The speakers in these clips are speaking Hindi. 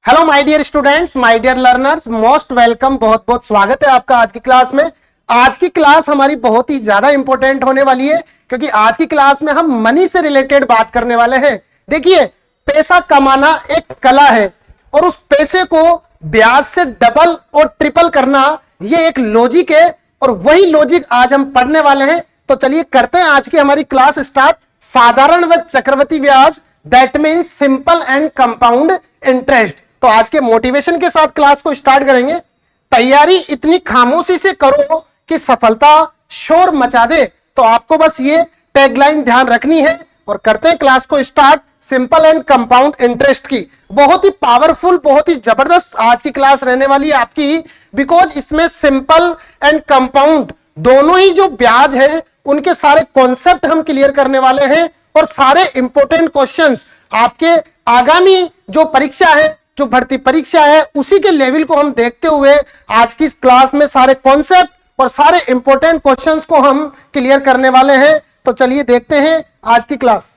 Hello my dear students, my dear learners, most welcome. बहुत बहुत स्वागत है आपका आज की क्लास में। आज की क्लास हमारी बहुत ही ज्यादा इंपॉर्टेंट होने वाली है क्योंकि आज की क्लास में हम मनी से रिलेटेड बात करने वाले हैं। देखिए, पैसा कमाना एक कला है और उस पैसे को ब्याज से डबल और ट्रिपल करना ये एक लॉजिक है और वही लॉजिक आज हम पढ़ने वाले हैं। तो चलिए करते हैं आज की हमारी क्लास स्टार्ट। साधारण व चक्रवृद्धि ब्याज, that means simple and compound interest. तो आज के मोटिवेशन के साथ क्लास को स्टार्ट करेंगे। तैयारी इतनी खामोशी से करो कि सफलता शोर मचा दे। तो आपको बस ये टैगलाइन ध्यान रखनी है और करते हैं क्लास को start. Simple and compound interest की बहुत ही पावरफुल, बहुत ही जबरदस्त आज की क्लास रहने वाली है आपकी, बिकॉज इसमें सिंपल एंड कंपाउंड दोनों ही जो ब्याज है उनके सारे कॉन्सेप्ट हम क्लियर करने वाले हैं और सारे इंपॉर्टेंट क्वेश्चंस आपके आगामी जो परीक्षा है, जो भर्ती परीक्षा है, उसी के लेवल को हम देखते हुए आज की इस क्लास में सारे कॉन्सेप्ट और सारे इंपॉर्टेंट क्वेश्चंस को हम क्लियर करने वाले हैं। तो चलिए देखते हैं आज की क्लास।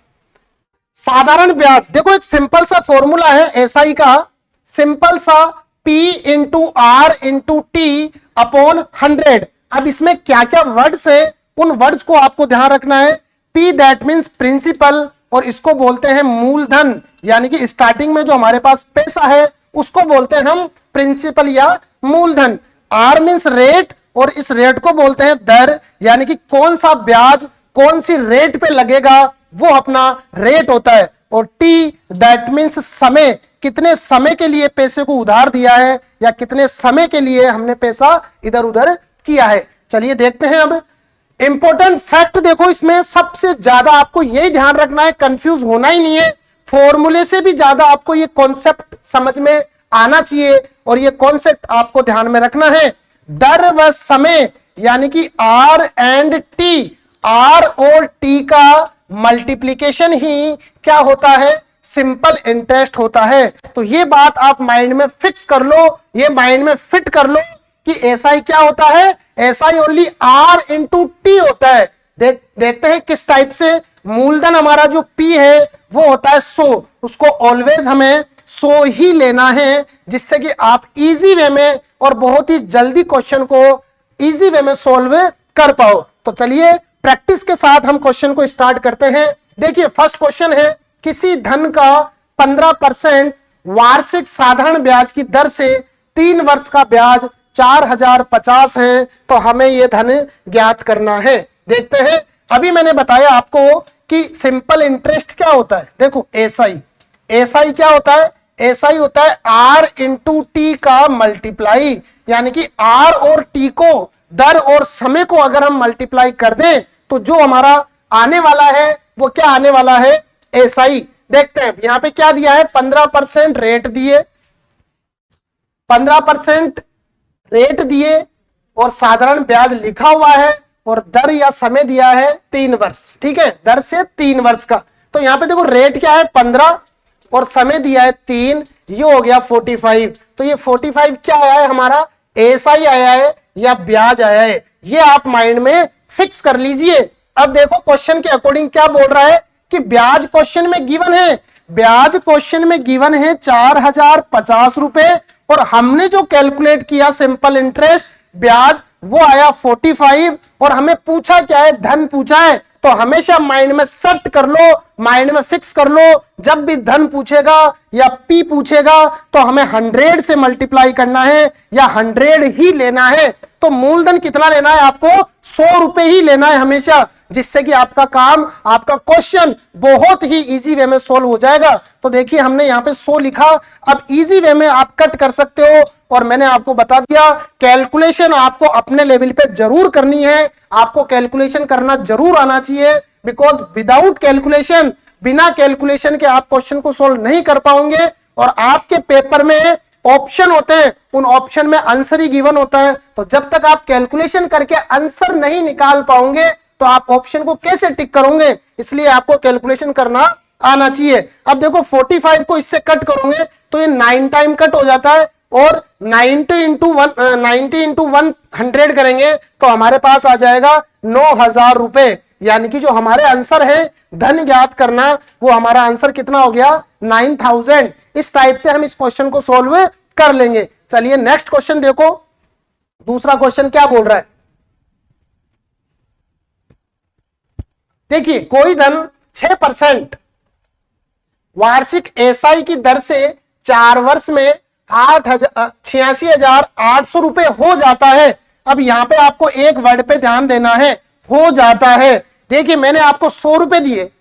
साधारण ब्याज, देखो एक सिंपल सा फॉर्मूला है एसआई का, सिंपल सा P into r into t upon 100। अब इसमें क्या क्या वर्ड्स है, उन वर्ड्स को आपको ध्यान रखना है। P दैट मीन्स प्रिंसिपल और इसको बोलते हैं मूलधन, यानी कि स्टार्टिंग में जो हमारे पास पैसा है उसको बोलते हैं हम प्रिंसिपल या मूलधन। R मीन्स रेट और इस रेट को बोलते हैं दर, यानी कि कौन सा ब्याज कौन सी रेट पे लगेगा वो अपना रेट होता है। और T दैट मीन्स समय, कितने समय के लिए पैसे को उधार दिया है या कितने समय के लिए हमने पैसा इधर उधर किया है। चलिए देखते हैं। अब इंपॉर्टेंट फैक्ट देखो, इसमें सबसे ज्यादा आपको यही ध्यान रखना है, कंफ्यूज होना ही नहीं है। फॉर्मूले से भी ज्यादा आपको ये कॉन्सेप्ट समझ में आना चाहिए और ये कॉन्सेप्ट आपको ध्यान में रखना है। दर व समय यानी कि आर एंड टी, आर और टी का मल्टीप्लीकेशन ही क्या होता है, सिंपल इंटरेस्ट होता है। तो ये बात आप माइंड में फिक्स कर लो, ये माइंड में फिट कर लो कि एसआई क्या होता है, SI only r into t होता है। देखते हैं किस टाइप से। मूलधन हमारा जो पी है वो होता है 100, उसको ऑलवेज हमें 100 ही लेना है जिससे कि आप इजी वे में और बहुत ही जल्दी क्वेश्चन को इजी वे में सॉल्व कर पाओ। तो चलिए प्रैक्टिस के साथ हम क्वेश्चन को स्टार्ट करते हैं। देखिए फर्स्ट क्वेश्चन है, किसी धन का 15% वार्षिक साधारण ब्याज की दर से 3 वर्ष का ब्याज 4050 है, तो हमें यह धन ज्ञात करना है। देखते हैं। अभी मैंने बताया आपको कि सिंपल इंटरेस्ट क्या होता है। देखो एसआई, एसआई क्या होता है, एसआई होता है आर इंटू टी का मल्टीप्लाई, यानी कि आर और टी को, दर और समय को अगर हम मल्टीप्लाई कर दें तो जो हमारा आने वाला है वो क्या आने वाला है, एसआई। देखते हैं यहां पे क्या दिया है, 15% रेट दिए, 15% रेट दिए और साधारण ब्याज लिखा हुआ है और दर या समय दिया है 3 वर्ष। ठीक है, दर से 3 वर्ष का। तो यहां पे देखो रेट क्या है 15 और समय दिया है 3, ये हो गया 45। तो ये 45 क्या आया है हमारा, एसआई आया है या ब्याज आया है, ये आप माइंड में फिक्स कर लीजिए। अब देखो क्वेश्चन के अकॉर्डिंग क्या बोल रहा है कि ब्याज क्वेश्चन में गिवन है, ब्याज क्वेश्चन में गिवन है 4050 रुपए और हमने जो कैलकुलेट किया सिंपल इंटरेस्ट ब्याज वो आया 45 और हमें पूछा क्या है, धन पूछा है। तो हमेशा माइंड में सेट कर लो, माइंड में फिक्स कर लो, जब भी धन पूछेगा या पी पूछेगा तो हमें 100 से मल्टीप्लाई करना है या 100 ही लेना है। तो मूलधन कितना लेना है आपको, 100 रुपए ही लेना है हमेशा, जिससे कि आपका काम, आपका क्वेश्चन बहुत ही इजी वे में सोल्व हो जाएगा। तो देखिए हमने यहाँ पे 100 लिखा, अब इजी वे में आप कट कर सकते हो और मैंने आपको बता दिया कैलकुलेशन आपको अपने लेवल पे जरूर करनी है, आपको कैलकुलेशन करना जरूर आना चाहिए, बिकॉज विदाउट कैलकुलेशन, बिना कैलकुलेशन के आप क्वेश्चन को सोल्व नहीं कर पाओगे। और आपके पेपर में ऑप्शन होते हैं, उन ऑप्शन में आंसर ही गिवन होता है, तो जब तक आप कैलकुलेशन करके आंसर नहीं निकाल पाओगे तो आप ऑप्शन को कैसे टिक करोगे, इसलिए आपको कैलकुलेशन करना आना चाहिए। अब देखो 45 को इससे कट करोगे तो ये 9 टाइम कट हो जाता है और 90 इंटू 100 करेंगे तो हमारे पास आ जाएगा 9000 रुपए। यानी कि जो हमारे आंसर है धन ज्ञात करना, वो हमारा आंसर कितना हो गया 9000। इस टाइप से हम इस क्वेश्चन को सोल्व कर लेंगे। चलिए नेक्स्ट क्वेश्चन देखो, दूसरा क्वेश्चन क्या बोल रहा है। देखिए कोई धन 6% वार्षिक एसआई की दर से 4 वर्ष में 86,800 रुपए हो जाता है। अब यहां पे आपको एक वर्ड पे ध्यान देना है, हो जाता है। देखिए मैंने आपको 100 रुपए दिए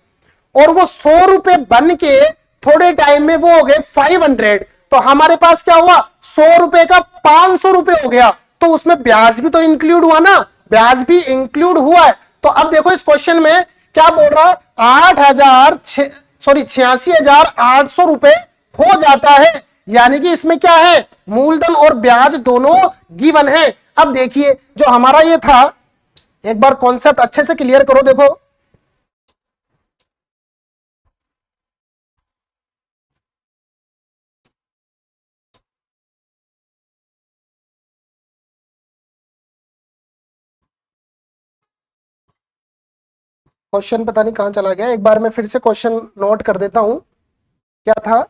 और वो 100 रुपए बन के थोड़े टाइम में वो हो गए 500, तो हमारे पास क्या हुआ 100 रुपए का 500 रुपए हो गया। तो उसमें ब्याज भी तो इंक्लूड हुआ ना, ब्याज भी इंक्लूड हुआ है। तो अब देखो इस क्वेश्चन में क्या बोल रहा है 86,800 रुपए हो जाता है, यानी कि इसमें क्या है मूलधन और ब्याज दोनों गिवन है। अब देखिए जो हमारा ये था, एक बार कॉन्सेप्ट अच्छे से क्लियर करो। देखो क्वेश्चन पता नहीं कहां चला गया, एक बार मैं फिर से क्वेश्चन नोट कर देता हूं। क्या था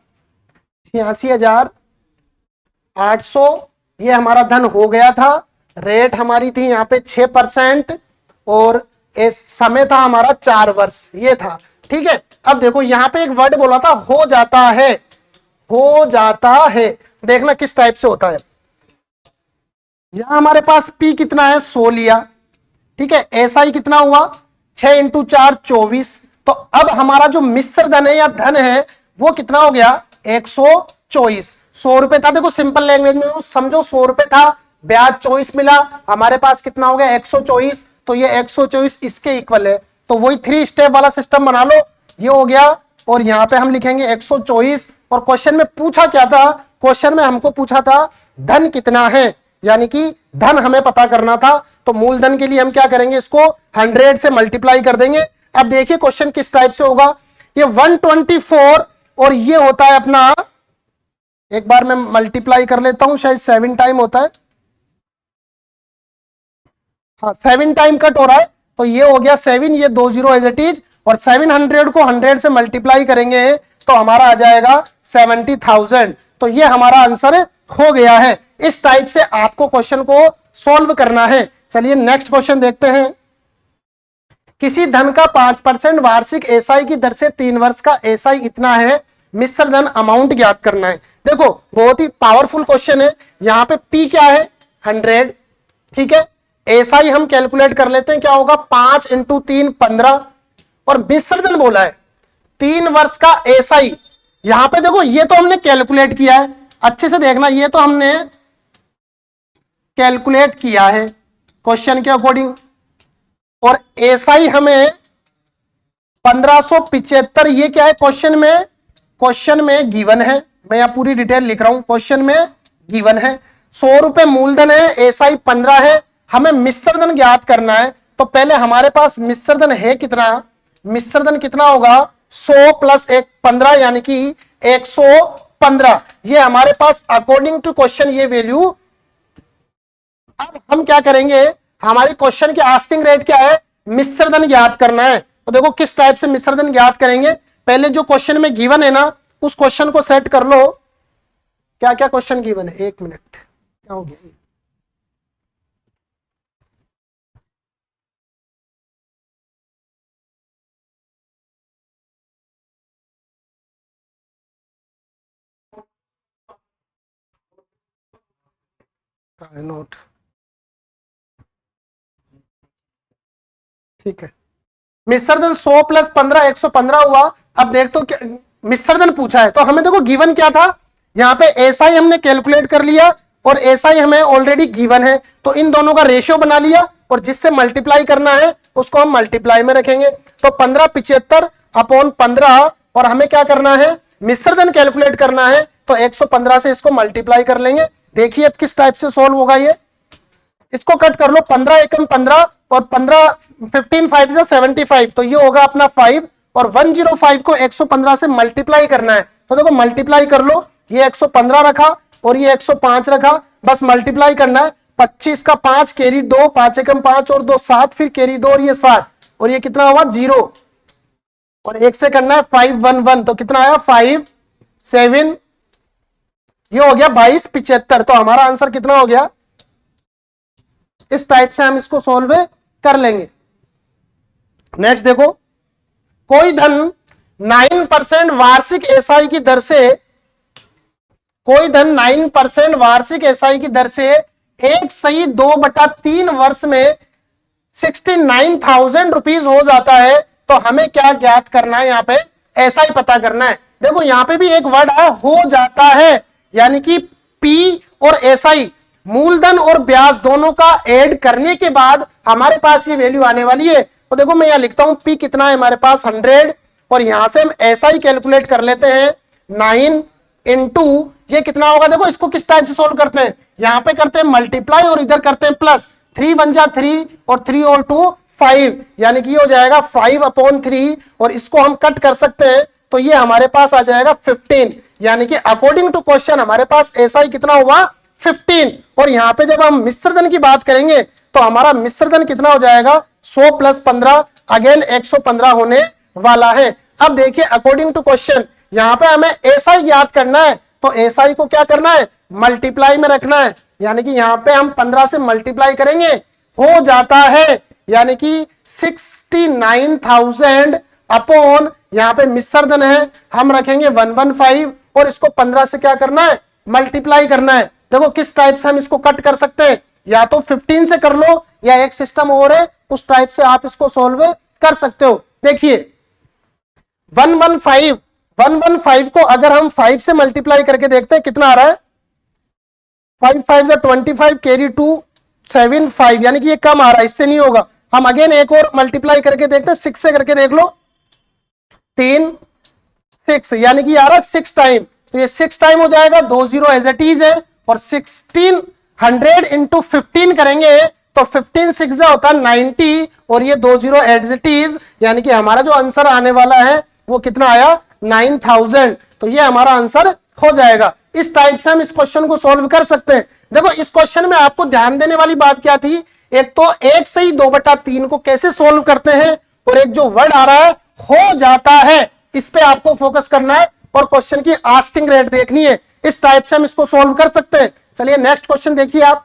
86,800 ये हमारा धन हो गया था, रेट हमारी थी यहाँ पे 6% और समय था हमारा 4 वर्ष, ये था। ठीक है, अब देखो यहाँ पे एक वर्ड बोला था हो जाता है, हो जाता है। देखना किस टाइप से होता है। यहां हमारे पास P कितना है 100 लिया, ठीक है, SI कितना हुआ 6 × 4 24। तो अब हमारा जो मिश्र धन है या धन है वो कितना हो गया 124। 100 रुपए था, देखो सिंपल लैंग्वेज में समझो 100 रुपए था, ब्याज 24 मिला, हमारे पास कितना हो गया 124। तो ये 124 इसके इक्वल है, तो वही 3 स्टेप वाला सिस्टम बना लो, ये हो गया। और यहां पे हम लिखेंगे 124। और क्वेश्चन में पूछा क्या था, क्वेश्चन में हमको पूछा था धन कितना है, यानी कि धन हमें पता करना था। तो मूलधन के लिए हम क्या करेंगे, इसको 100 से मल्टीप्लाई कर देंगे। अब देखिए क्वेश्चन किस टाइप से होगा, ये 124 और ये होता है अपना, एक बार मैं मल्टीप्लाई कर लेता हूं, शायद 7 टाइम होता है, हाँ 7 टाइम कट हो रहा है, तो ये हो गया 7, ये 2 0 एज इट इज। और 700 को 100 से मल्टीप्लाई करेंगे तो हमारा आ जाएगा 70,000। तो ये हमारा आंसर हो गया है। इस टाइप से आपको क्वेश्चन को सॉल्व करना है। चलिए नेक्स्ट क्वेश्चन देखते हैं। किसी धन का 5% वार्षिक एसआई की दर से 3 वर्ष का एसआई इतना है, मिश्र धन अमाउंट ज्ञात करना है। देखो बहुत ही पावरफुल क्वेश्चन है। यहां पे पी क्या है 100, ठीक है, एसआई हम कैलकुलेट कर लेते हैं, क्या होगा 5 × 3 15, और मिश्र धन बोला है 3 वर्ष का एसआई। यहां पे देखो ये तो हमने कैलकुलेट किया है, अच्छे से देखना, ये तो हमने कैलकुलेट किया है क्वेश्चन के अकॉर्डिंग, और एसआई हमें 1575, ये क्या है क्वेश्चन में गिवन है। मैं यहां पूरी डिटेल लिख रहा हूं, क्वेश्चन में गिवन है 100 रुपए मूलधन है, एसआई 15 है, हमें मिश्र धन ज्ञात करना है। तो पहले हमारे पास मिश्र धन है कितना, मिश्र धन कितना होगा 100 + 1 15, यानी कि 115। ये हमारे पास अकॉर्डिंग टू क्वेश्चन ये वैल्यू। अब हम क्या करेंगे, हमारी क्वेश्चन की आस्किंग रेट क्या है, मिश्र धन ज्ञात करना है। तो देखो किस टाइप से मिश्र धन ज्ञात करेंगे। पहले जो क्वेश्चन में गिवन है ना, उस क्वेश्चन को सेट कर लो। क्या क्या क्वेश्चन गिवन है, एक मिनट, क्या हो गया, नोट, ठीक है। मिश्र धन 100 + 15 115 हुआ। अब देख तो मिश्र धन पूछा है, तो हमें देखो गिवन क्या था, यहाँ पे एसआई हमने कैलकुलेट कर लिया और एसआई हमें ऑलरेडी गिवन है, तो इन दोनों का रेशियो बना लिया और जिससे मल्टीप्लाई करना है उसको हम मल्टीप्लाई में रखेंगे। तो 1575/15, और हमें क्या करना है मिश्र धन कैलकुलेट करना है, तो 115 से इसको मल्टीप्लाई कर लेंगे। देखिए अब किस टाइप से सोल्व होगा ये, इसको कट कर लो, 15 एकम 15 और 15 15 5 से 75, तो ये होगा अपना 5, और 105 को 115 से मल्टीप्लाई करना है। तो देखो मल्टीप्लाई कर लो, ये 115 रखा और ये 105 रखा, बस मल्टीप्लाई करना है। 25 का 5 कैरी 2, 5 एकम 5 और 2 7, फिर कैरी 2 और ये 7, और ये कितना हुआ 0, और 1 से करना है 511, तो कितना आया 5 7, ये हो गया 2275। तो हमारा आंसर कितना हो गया, इस टाइप से हम इसको सॉल्व कर लेंगे। नेक्स्ट देखो, कोई धन 9% वार्षिक एसआई की दर से, कोई धन 9% वार्षिक एसआई की दर से 1/2/3 वर्ष में 69,000 रुपीज हो जाता है, तो हमें क्या ज्ञात करना है, यहाँ पे एसआई पता करना है। देखो यहाँ पे भी एक वर्ड है हो जाता है, यानी कि पी और एसआई मूलधन और ब्याज दोनों का ऐड करने के बाद हमारे पास ये वैल्यू आने वाली है। तो देखो मैं यहां लिखता हूं पी कितना है हमारे पास 100, और यहां से हम एसआई कैलकुलेट कर लेते हैं 9 इंटू ये कितना होगा। देखो इसको किस टाइप से सोल्व करते हैं, यहां पे करते हैं मल्टीप्लाई और इधर करते हैं प्लस, 3 1 जा 3 और 3 और 2 5, यानी कि ये हो जाएगा 5/3, और इसको हम कट कर सकते हैं तो ये हमारे पास आ जाएगा 15, यानी कि अकॉर्डिंग टू क्वेश्चन हमारे पास एसआई कितना हुआ 15। और यहां पे जब हम मिश्र धन की बात करेंगे तो हमारा मिश्र धन कितना हो जाएगा 100 + 15, अगेन 115 होने वाला है। अब देखिए अकॉर्डिंग टू क्वेश्चन यहां पे हमें एसआई ज्ञात करना है, तो एसआई को क्या करना है, मल्टीप्लाई में रखना है, यानी कि यहां पे हम 15 से मल्टीप्लाई करेंगे, हो जाता है यानी कि 69,000 अपॉन यहां पे मिश्र धन है, हम रखेंगे 115, और इसको 15 से क्या करना है, मल्टीप्लाई करना है। देखो किस टाइप से हम इसको कट कर सकते हैं, या तो 15 से कर लो, या एक सिस्टम और है उस टाइप से आप इसको सॉल्व कर सकते हो। देखिए 115 को अगर हम 5 से मल्टीप्लाई करके देखते हैं कितना आ रहा है, 5 5 25, कैरी 2 7 5, यानी कि ये कम आ रहा है, इससे नहीं होगा। हम अगेन एक और मल्टीप्लाई करके देखते हैं, 6 से करके देख लो, 3 6, यानी कि आ रहा है 6 टाइम, तो ये 6 टाइम हो जाएगा, 2 0 एज इट इज है, और 1600 इंटू 15 करेंगे तो 15 6 होता है 90, और ये 2 0 एज इट इज, यानी कि हमारा जो आंसर आने वाला है वो कितना आया 9000, तो ये हमारा आंसर हो जाएगा। इस टाइप से हम इस क्वेश्चन को सॉल्व कर सकते हैं। देखो इस क्वेश्चन में आपको ध्यान देने वाली बात क्या थी, एक तो 1/2/3 को कैसे सॉल्व करते हैं, और एक जो वर्ड आ रहा है हो जाता है, इस पे आपको फोकस करना है और क्वेश्चन की आस्किंग रेट देखनी है। इस टाइप से हम इसको सॉल्व कर सकते हैं। चलिए नेक्स्ट क्वेश्चन देखिए आप,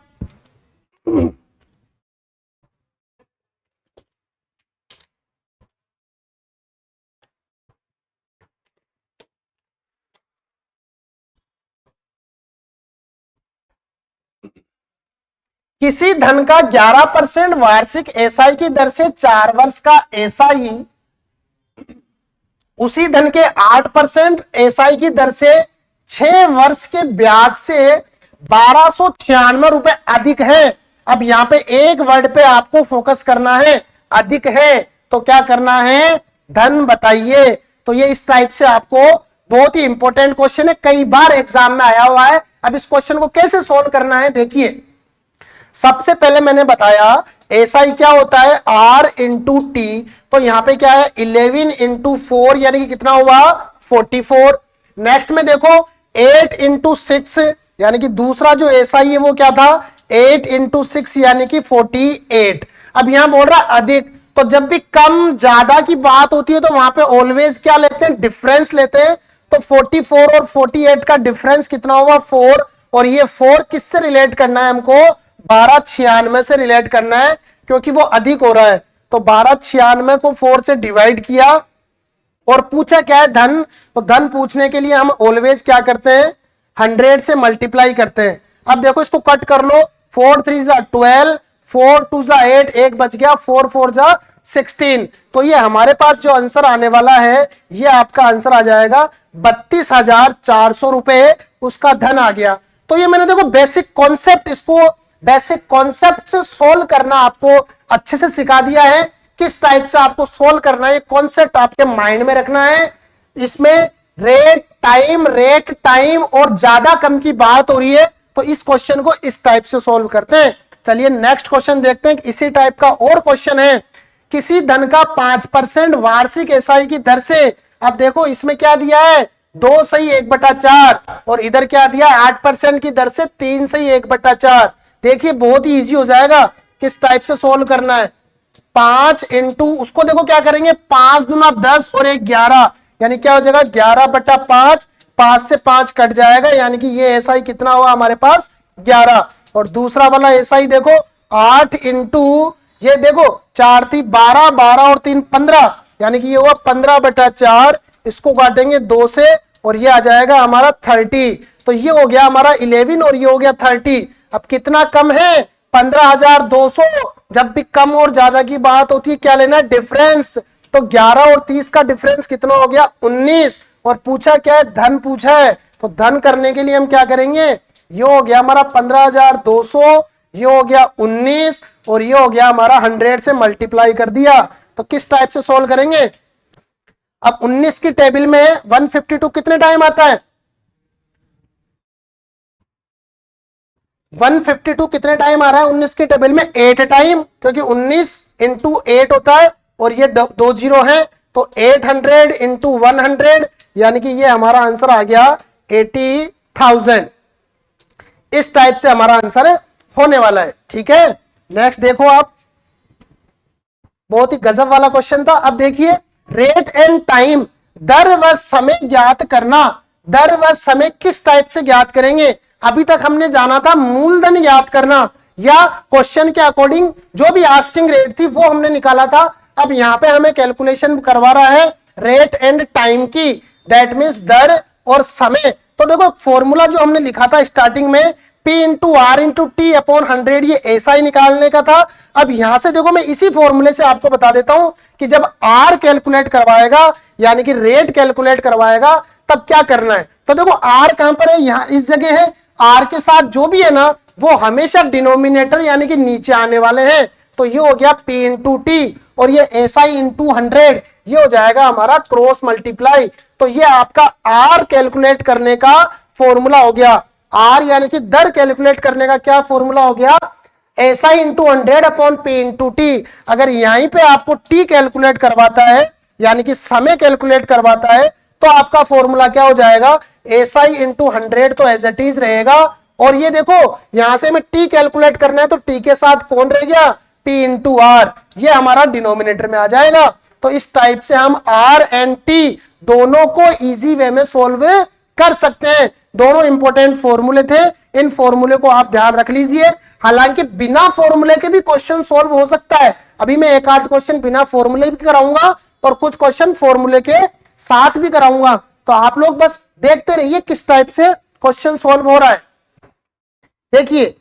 किसी धन का 11% वार्षिक एसआई की दर से 4 वर्ष का एसआई उसी धन के 8% एसआई की दर से 6 वर्ष के ब्याज से 1296 रुपए अधिक है। अब यहां पे एक वर्ड पे आपको फोकस करना है, अधिक है, तो क्या करना है, धन बताइए। तो ये इस टाइप से आपको बहुत ही इंपॉर्टेंट क्वेश्चन है, कई बार एग्जाम में आया हुआ है। अब इस क्वेश्चन को कैसे सोल्व करना है देखिए, सबसे पहले मैंने बताया एसआई क्या होता है R इंटू टी, तो यहां पे क्या है 11 इंटू 4, यानी कि कितना हुआ 44। नेक्स्ट में देखो 8 इंटू 6, यानी कि दूसरा जो एसआई है वो क्या था 8 इंटू 6, यानी कि 48। अब यहां बोल रहा अधिक, तो जब भी कम ज्यादा की बात होती है तो वहां पे ऑलवेज क्या लेते हैं, डिफरेंस लेते हैं। तो 44 और 48 का डिफरेंस कितना हुआ 4, और ये 4 किससे रिलेट करना है हमको 1296 से रिलेट करना है, क्योंकि वो अधिक हो रहा है। तो 1296 को 4 से डिवाइड किया, और पूछा क्या है धन, तो धन पूछने के लिए हम ऑलवेज क्या करते हैं 100 से मल्टीप्लाई करते हैं। अब देखो इसको कट कर लो, 4 3 जा 12, 4 2 जा 8, एक बच गया, 4 4 जा 16। तो ये हमारे पास जो आंसर आने वाला है ये आपका आंसर आ जाएगा 32,400 रुपए, उसका धन आ गया। तो ये मैंने देखो बेसिक कॉन्सेप्ट, इसको बेसिक कॉन्सेप्ट से सोल्व करना आपको अच्छे से सिखा दिया है, किस टाइप से आपको सोल्व करना है, कॉन्सेप्ट आपके माइंड में रखना है। इसमें रेट टाइम और ज्यादा कम की बात हो रही है, तो इस क्वेश्चन को इस टाइप से सोल्व करते हैं। चलिए नेक्स्ट क्वेश्चन देखते हैं, इसी टाइप का और क्वेश्चन है, किसी धन का 5% वार्षिक एसआई की दर से, अब देखो इसमें क्या दिया है 2 सही 1/4, और इधर क्या दिया 8% की दर से 3 सही 1/4। देखिए बहुत ही इजी हो जाएगा, किस टाइप से सोल्व करना है। 5 इंटू उसको देखो क्या करेंगे, 5 दूना 10 और 1 11, यानी क्या हो जाएगा 11/5, 5 से 5 कट जाएगा, यानी कि ये एसआई कितना हुआ हमारे पास 11। और दूसरा वाला एसआई देखो 8 इंटू ये देखो 4 थी 12, 12 और 3 15, यानी कि ये हुआ 15/4, इसको काटेंगे 2 से और ये आ जाएगा हमारा 30। तो ये हो गया हमारा 11 और ये हो गया 30। अब कितना कम है 15,200। जब भी कम और ज्यादा की बात होती है क्या लेना है, डिफरेंस। तो 11 और 30 का डिफरेंस कितना हो गया 19। और पूछा क्या है, धन पूछा है, तो धन करने के लिए हम क्या करेंगे, ये हो गया हमारा 15,200, ये हो गया 19 और ये हो गया हमारा 100 से मल्टीप्लाई कर दिया। तो किस टाइप से सोल्व करेंगे, अब 19 की टेबल में 152 कितने टाइम आता है, 152 कितने टाइम आ रहा है 19 की टेबल में 8 टाइम, क्योंकि 19 इंटू 8 होता है और ये 2 जीरो है, तो 800 इंटू 100, यानी कि ये हमारा आंसर आ गया 80,000। इस टाइप से हमारा आंसर होने वाला है। ठीक है, नेक्स्ट देखो आप, बहुत ही गजब वाला क्वेश्चन था। अब देखिए, रेट एंड टाइम, दर व समय ज्ञात करना। दर व समय किस टाइप से ज्ञात करेंगे, अभी तक हमने जाना था मूलधन ज्ञात करना, या क्वेश्चन के अकॉर्डिंग जो भी आस्किंग रेट थी वो हमने निकाला था। अब यहां पे हमें कैलकुलेशन करवा रहा है रेट एंड टाइम की, दैट मीन्स दर और समय। तो देखो फॉर्मूला जो हमने लिखा था स्टार्टिंग में, P into r into t upon 100, ये ऐसा ही निकालने का था। अब यहां से देखो मैं इसी फॉर्मूले से आपको बता देता हूं कि जब आर कैलकुलेट करवाएगा, यानी कि रेट कैलकुलेट करवाएगा, तब क्या करना है। तो देखो आर कहां पर है, यहां इस जगह है। आर के साथ जो भी है ना वो हमेशा डिनोमिनेटर यानी कि नीचे आने वाले हैं। तो ये हो गया P इंटू टी और ये SI इंटू 100, ये हो जाएगा हमारा क्रॉस मल्टीप्लाई। तो ये आपका आर कैलकुलेट करने का फॉर्मूला हो गया। आर यानी कि दर कैलकुलेट करने का क्या फॉर्मूला हो गया, SI into 100 upon P into T. अगर यहीं पे आपको टी कैलकुलेट करवाता है, यानी कि समय कैलकुलेट करवाता है, तो आपका फॉर्मूला क्या हो जाएगा, SI इंटू 100 तो एज इट इज रहेगा। और ये देखो यहां से हमें टी कैलकुलेट करना है, तो टी के साथ कौन रह गया, P इंटू आर, ये हमारा डिनोमिनेटर में आ जाएगा। तो इस टाइप से हम आर एंड टी दोनों को इजी वे में सोल्व कर सकते हैं। दोनों इंपॉर्टेंट फॉर्मूले थे, इन फॉर्मूले को आप ध्यान रख लीजिए। हालांकि बिना फॉर्मूले के भी क्वेश्चन सोल्व हो सकता है। अभी मैं एक आध क्वेश्चन बिना फॉर्मूले भी कराऊंगा और कुछ क्वेश्चन फॉर्मूले के साथ भी कराऊंगा। तो आप लोग बस देखते रहिए किस टाइप से क्वेश्चन सोल्व हो रहा है। देखिए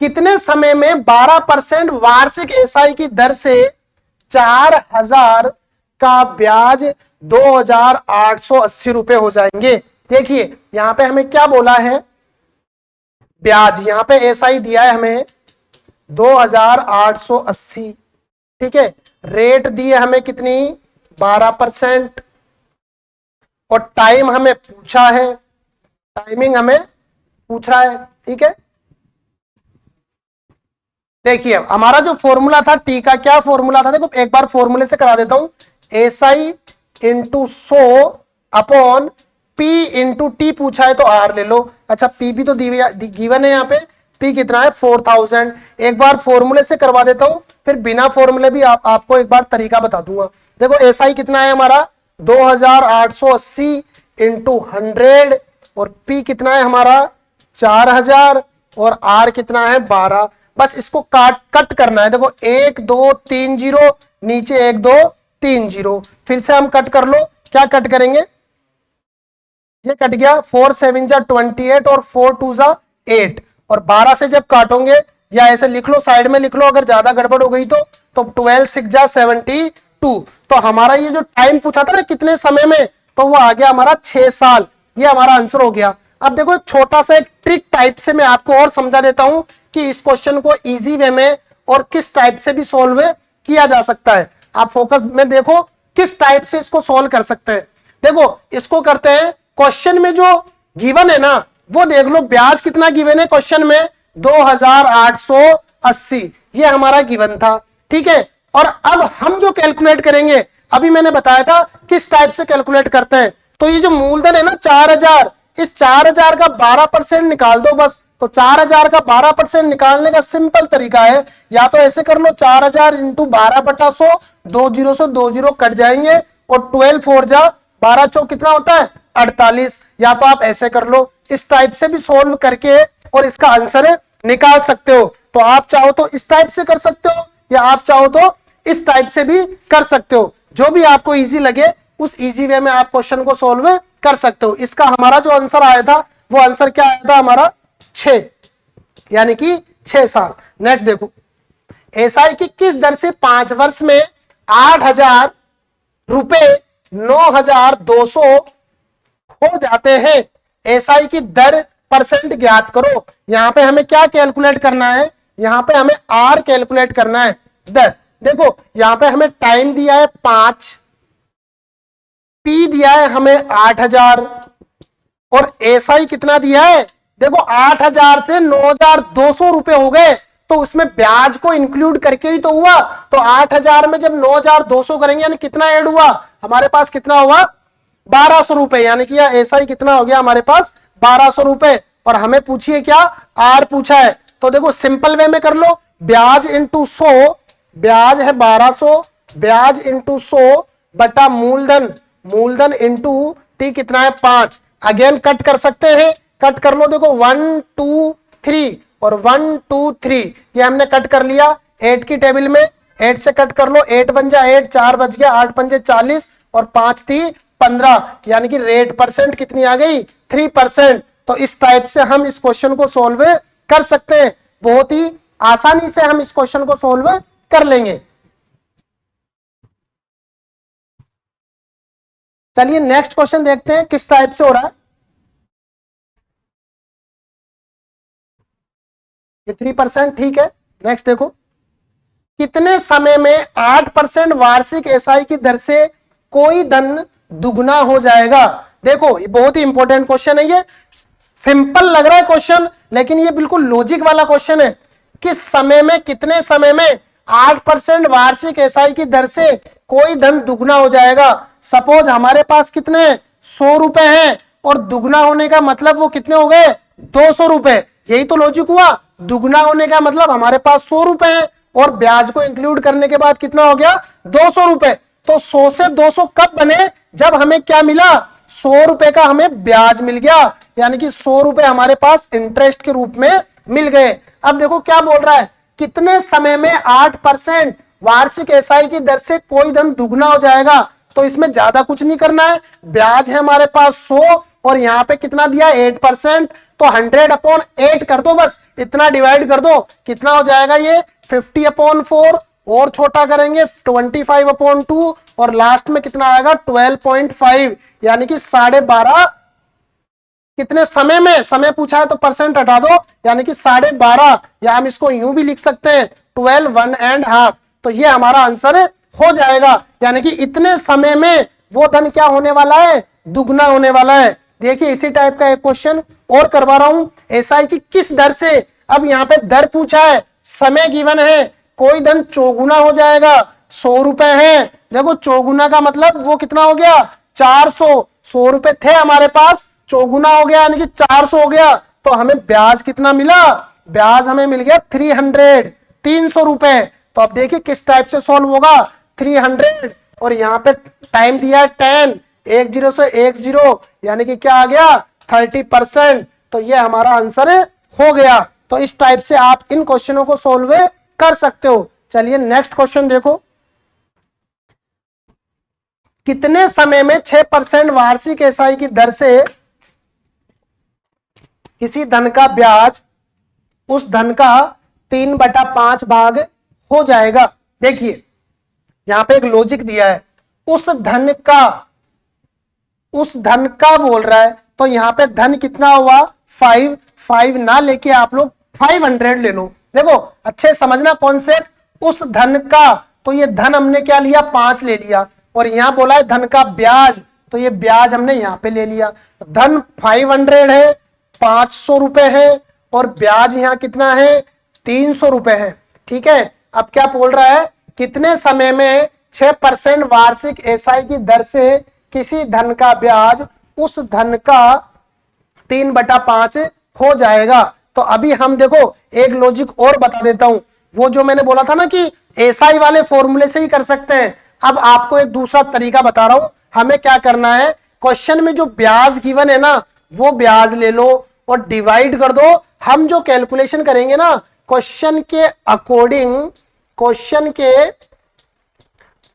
कितने समय में 12% वार्षिक एसआई की दर से 4,000 का ब्याज 2,880 रुपए हो जाएंगे। देखिए यहां पे हमें क्या बोला है, ब्याज, यहां पे एसआई दिया है हमें 2,880, ठीक है। रेट दी है हमें कितनी 12%, और टाइम हमें पूछा है, टाइमिंग हमें पूछा है, ठीक है। देखिए हमारा जो फॉर्मूला था टी का, क्या फॉर्मूला था, देखो एक बार फॉर्मूले से करा देता हूं। SI into 100 upon P into T पूछा है तो आर ले लो। अच्छा पी भी तो गिवन है यहाँ पे, पी कितना है 4,000। एक बार फॉर्मूले से करवा देता हूं, फिर बिना फॉर्मूले भी आपको एक बार तरीका बता दूंगा। देखो एसआई कितना है हमारा 2,880 इंटू 100, और पी कितना है हमारा 4,000, और आर कितना है 12। बस इसको कट करना है। देखो 1 2 3 0, नीचे 1 2 3 0, फिर से हम कट कर लो। क्या कट करेंगे, ये कट गया, 4 7 जा 28 और 4 2 जा 8, और 12 से जब काटोगे, या ऐसे लिख लो, साइड में लिख लो अगर ज्यादा गड़बड़ हो गई तो 12 6 जा 72। तो हमारा ये जो टाइम पूछा था ना कितने समय में, तो वो आ गया हमारा 6 साल। ये हमारा आंसर हो गया। अब देखो छोटा सा एक ट्रिक टाइप से मैं आपको और समझा देता हूं कि इस क्वेश्चन को इजी वे में और किस टाइप से भी सोल्व किया जा सकता है। आप फोकस में देखो किस टाइप से इसको सोल्व कर सकते हैं। देखो इसको करते हैं, क्वेश्चन में जो गिवन है ना वो देख लो, ब्याज कितना गिवन है क्वेश्चन में 2,880, ये हमारा गिवन था, ठीक है। और अब हम जो कैलकुलेट करेंगे, अभी मैंने बताया था किस टाइप से कैलकुलेट करते हैं। तो ये जो मूलधन है ना 4000, इस 4000 का 12% निकाल दो बस। तो 4000 का 12% निकालने का सिंपल तरीका है, या तो ऐसे कर लो 4000 इंटू 12/100, 2 जीरो से 2 जीरो कट जाएंगे और 12 4 जा 12 चौक कितना होता है 48। या तो आप ऐसे कर लो, इस टाइप से भी सोल्व करके और इसका आंसर निकाल सकते हो। तो आप चाहो तो इस टाइप से कर सकते हो, या आप चाहो तो इस टाइप से भी कर सकते हो। जो भी आपको इजी लगे उस इजी वे में आप क्वेश्चन को सोल्व कर सकते हो। इसका हमारा जो आंसर आया था वो आंसर क्या आया था हमारा 6, यानी कि 6 साल। नेक्स्ट देखो, एसआई की किस दर से 5 वर्ष में 8,000 रुपए 9,200 हो जाते हैं। एसआई की दर परसेंट ज्ञात करो। यहां पे हमें क्या कैलकुलेट करना है, यहां पे हमें आर कैलकुलेट करना है, दर। देखो यहां पे हमें टाइम दिया है 5, पी दिया है हमें 8,000 और एसआई कितना दिया है, देखो 8,000 से 9,200 रुपए हो गए, तो उसमें ब्याज को इंक्लूड करके ही तो हुआ। तो 8,000 में जब 9,200 करेंगे यानी कितना ऐड हुआ हमारे पास, कितना हुआ 1,200 रुपए, यानी कि एसआई कितना हो गया हमारे पास 1,200 रुपए। और हमें पूछिए क्या, आर पूछा है। तो देखो सिंपल वे में कर लो, ब्याज इंटू 100, ब्याज है 1,200, ब्याज इंटू 100 बटा मूलधन, मूलधन इंटू टी कितना है 5। अगेन कट कर सकते हैं, कट कर लो। देखो 1 2 3 और 1 2 3 ये हमने कट कर लिया 8 की टेबल में, 8 से कट कर लो, 8 बन जा 8, 4 बच गया, 8 पंजे 40 और 5 थी 15, यानी कि रेट परसेंट कितनी आ गई 3%। तो इस टाइप से हम इस क्वेश्चन को सोल्व कर सकते हैं, बहुत ही आसानी से हम इस क्वेश्चन को सोल्व कर लेंगे। चलिए नेक्स्ट क्वेश्चन देखते हैं किस टाइप से हो रहा है। ये 3% ठीक है। नेक्स्ट देखो, कितने समय में 8% वार्षिक एसआई की दर से कोई धन दुगना हो जाएगा। देखो ये बहुत ही इंपॉर्टेंट क्वेश्चन है, ये सिंपल लग रहा है क्वेश्चन लेकिन ये बिल्कुल लॉजिक वाला क्वेश्चन है। किस समय में, कितने समय में 8% वार्षिक एसआई की दर से कोई धन दुगना हो जाएगा। सपोज हमारे पास कितने 100 रुपए हैं और दुगना होने का मतलब वो कितने हो गए 200 रुपए। यही तो लॉजिक हुआ, दुगना होने का मतलब हमारे पास 100 रुपए हैं और ब्याज को इंक्लूड करने के बाद कितना हो गया 200 रुपए। तो 100 से 200 कब बने, जब हमें क्या मिला 100 रुपए का हमें ब्याज मिल गया, यानी कि 100 रुपए हमारे पास इंटरेस्ट के रूप में मिल गए। अब देखो क्या बोल रहा है, कितने समय में 8% वार्षिक एसआई की दर से कोई धन दुगना हो जाएगा। तो इसमें ज्यादा कुछ नहीं करना है, ब्याज है हमारे पास 100 और यहाँ पे कितना दिया 8%, तो 100/8 कर दो, बस इतना डिवाइड कर दो, कितना हो जाएगा ये 50/4 और छोटा करेंगे 25/2 और लास्ट में कितना आएगा 12.5, यानी कि 12.5 कितने समय में, समय पूछा है तो परसेंट हटा दो, यानी कि 12.5, या हम इसको यूं भी लिख सकते हैं 12 1.5। तो ये हमारा आंसर हो जाएगा, यानी कि इतने समय में वो धन क्या होने वाला है दुगना होने वाला है। देखिए इसी टाइप का एक क्वेश्चन और करवा रहा हूं, एसआई की किस दर से, अब यहाँ पे दर पूछा है, समय गिवन है, कोई धन चौगुना हो जाएगा। 100 रुपए है, देखो चौगुना का मतलब वो कितना हो गया 400, 100 रुपए थे हमारे पास, चौगुना हो गया यानी कि 400 हो गया। तो हमें ब्याज कितना मिला, ब्याज हमें मिल गया 300 रुपए। तो अब देखिए किस टाइप से सॉल्व होगा, 300 और यहाँ पे टाइम दिया है 10, 10 से 10 यानी कि क्या आ गया 30%। तो ये हमारा आंसर हो गया। तो इस टाइप से आप इन क्वेश्चनों को सॉल्व कर सकते हो। चलिए नेक्स्ट क्वेश्चन देखो, कितने समय में 6% वार्षिक एसआई की दर से किसी धन का ब्याज उस धन का 3/5 भाग हो जाएगा। देखिए यहां पे एक लॉजिक दिया है, उस धन का बोल रहा है, तो यहां पे धन कितना हुआ 5 ना लेके आप लोग 500 ले लो। देखो अच्छे समझना कॉन्सेप्ट, उस धन का, तो ये धन हमने क्या लिया 5 ले लिया और यहां बोला है धन का ब्याज, तो ये ब्याज हमने यहां पे ले लिया। धन 500 है, 500 रुपए है और ब्याज यहां कितना है 300 रुपए है। ठीक है, अब क्या बोल रहा है, कितने समय में 6% वार्षिक एसआई की दर से किसी धन का ब्याज उस धन का 3/5 हो जाएगा। तो अभी हम देखो एक लॉजिक और बता देता हूं, वो जो मैंने बोला था ना कि एसआई वाले फॉर्मूले से ही कर सकते हैं, अब आपको एक दूसरा तरीका बता रहा हूं। हमें क्या करना है, क्वेश्चन में जो ब्याज गिवन है ना वो ब्याज ले लो और डिवाइड कर दो। हम जो कैलकुलेशन करेंगे ना क्वेश्चन के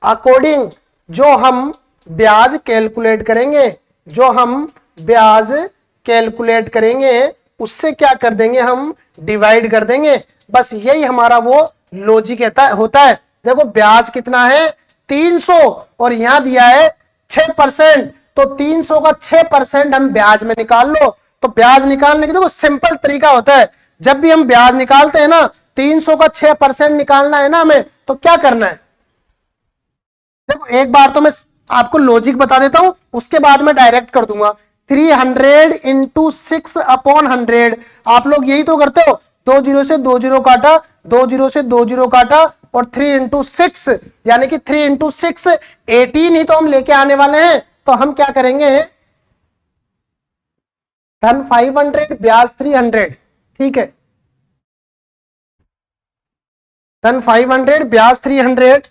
अकॉर्डिंग जो हम ब्याज कैलकुलेट करेंगे उससे क्या कर देंगे, हम डिवाइड कर देंगे। बस यही हमारा वो लॉजिक होता है। देखो ब्याज कितना है 300 और यहां दिया है 6%, तो 300 का 6% हम ब्याज में निकाल लो। तो ब्याज निकालने की देखो सिंपल तरीका होता है, जब भी हम ब्याज निकालते हैं ना 300 का 6% निकालना है ना हमें, तो क्या करना है, देखो एक बार तो मैं आपको लॉजिक बता देता हूं, उसके बाद मैं डायरेक्ट कर दूंगा। 300 इंटू 6/100, आप लोग यही तो करते हो, 2 0 से 2 0 काटा, 2 0 से 2 0 काटा और 3 इंटू 6 यानी कि 3 इंटू 6 18 ही तो हम लेके आने वाले हैं। तो हम क्या करेंगे, धन 500 ब्याज 300, ठीक है, धन 500 ब्याज 300।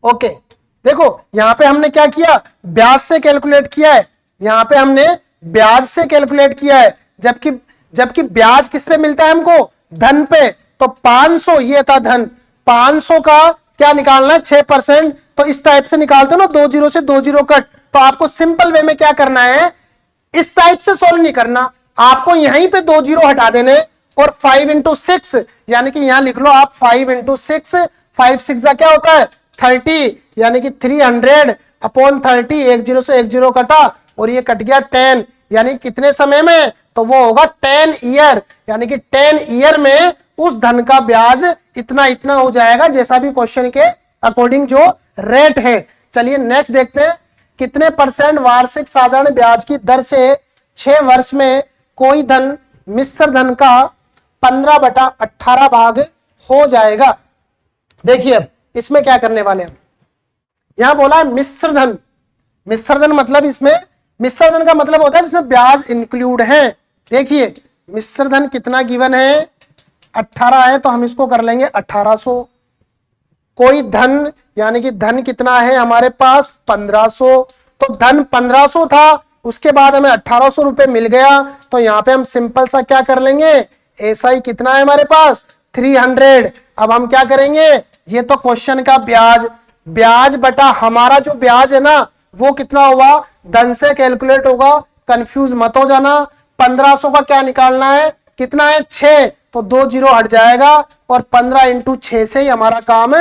ओके देखो यहां पे हमने क्या किया, ब्याज से कैलकुलेट किया है, यहां पे हमने ब्याज से कैलकुलेट किया है, जबकि ब्याज किस पे मिलता है हमको, धन पे। तो 500 ये था धन, 500 का क्या निकालना है 6%, तो इस टाइप से निकालते हो ना, 2 0 से 2 0 कट। तो आपको सिंपल वे में क्या करना है, इस टाइप से सोल्व नहीं करना, आपको यहीं पे 2 0 हटा देने और 5 इंटू 6 यानी कि यहां लिख लो आप 5 इंटू 6, 5 6 का क्या होता है 30 यानी कि 300/30, 1 0 से 1 0 कटा और ये कट गया 10 यानी कितने समय में, तो वो होगा 10 ईयर, यानी कि 10 ईयर में उस धन का ब्याज इतना इतना हो जाएगा, जैसा भी क्वेश्चन के अकॉर्डिंग जो रेट है। चलिए नेक्स्ट देखते हैं, कितने % वार्षिक साधारण ब्याज की दर से 6 वर्ष में कोई धन मिश्र धन का 15/18 भाग हो जाएगा। देखिए अब इसमें क्या करने वाले हैं, यहां बोला है मिश्र धन। मिश्र धन मतलब इसमें मिश्र धन का मतलब होता है जिसमें ब्याज इंक्लूड है। देखिए मिश्र धन कितना गिवन है 18 है, तो हम इसको कर लेंगे 1800। कोई धन यानी कि धन कितना है हमारे पास 1500, तो धन 1500 था, उसके बाद हमें 1800 रुपए मिल गया, तो यहां पे हम सिंपल सा क्या कर लेंगे, एसआई कितना है हमारे पास 300। अब हम क्या करेंगे, ये तो क्वेश्चन का ब्याज बटा हमारा जो ब्याज है ना वो कितना होगा, धन से कैलकुलेट होगा, कंफ्यूज मत हो जाना। 1500 का क्या निकालना है, कितना है 6, तो 2 0 हट जाएगा और 15 इंटू 6 से ही हमारा काम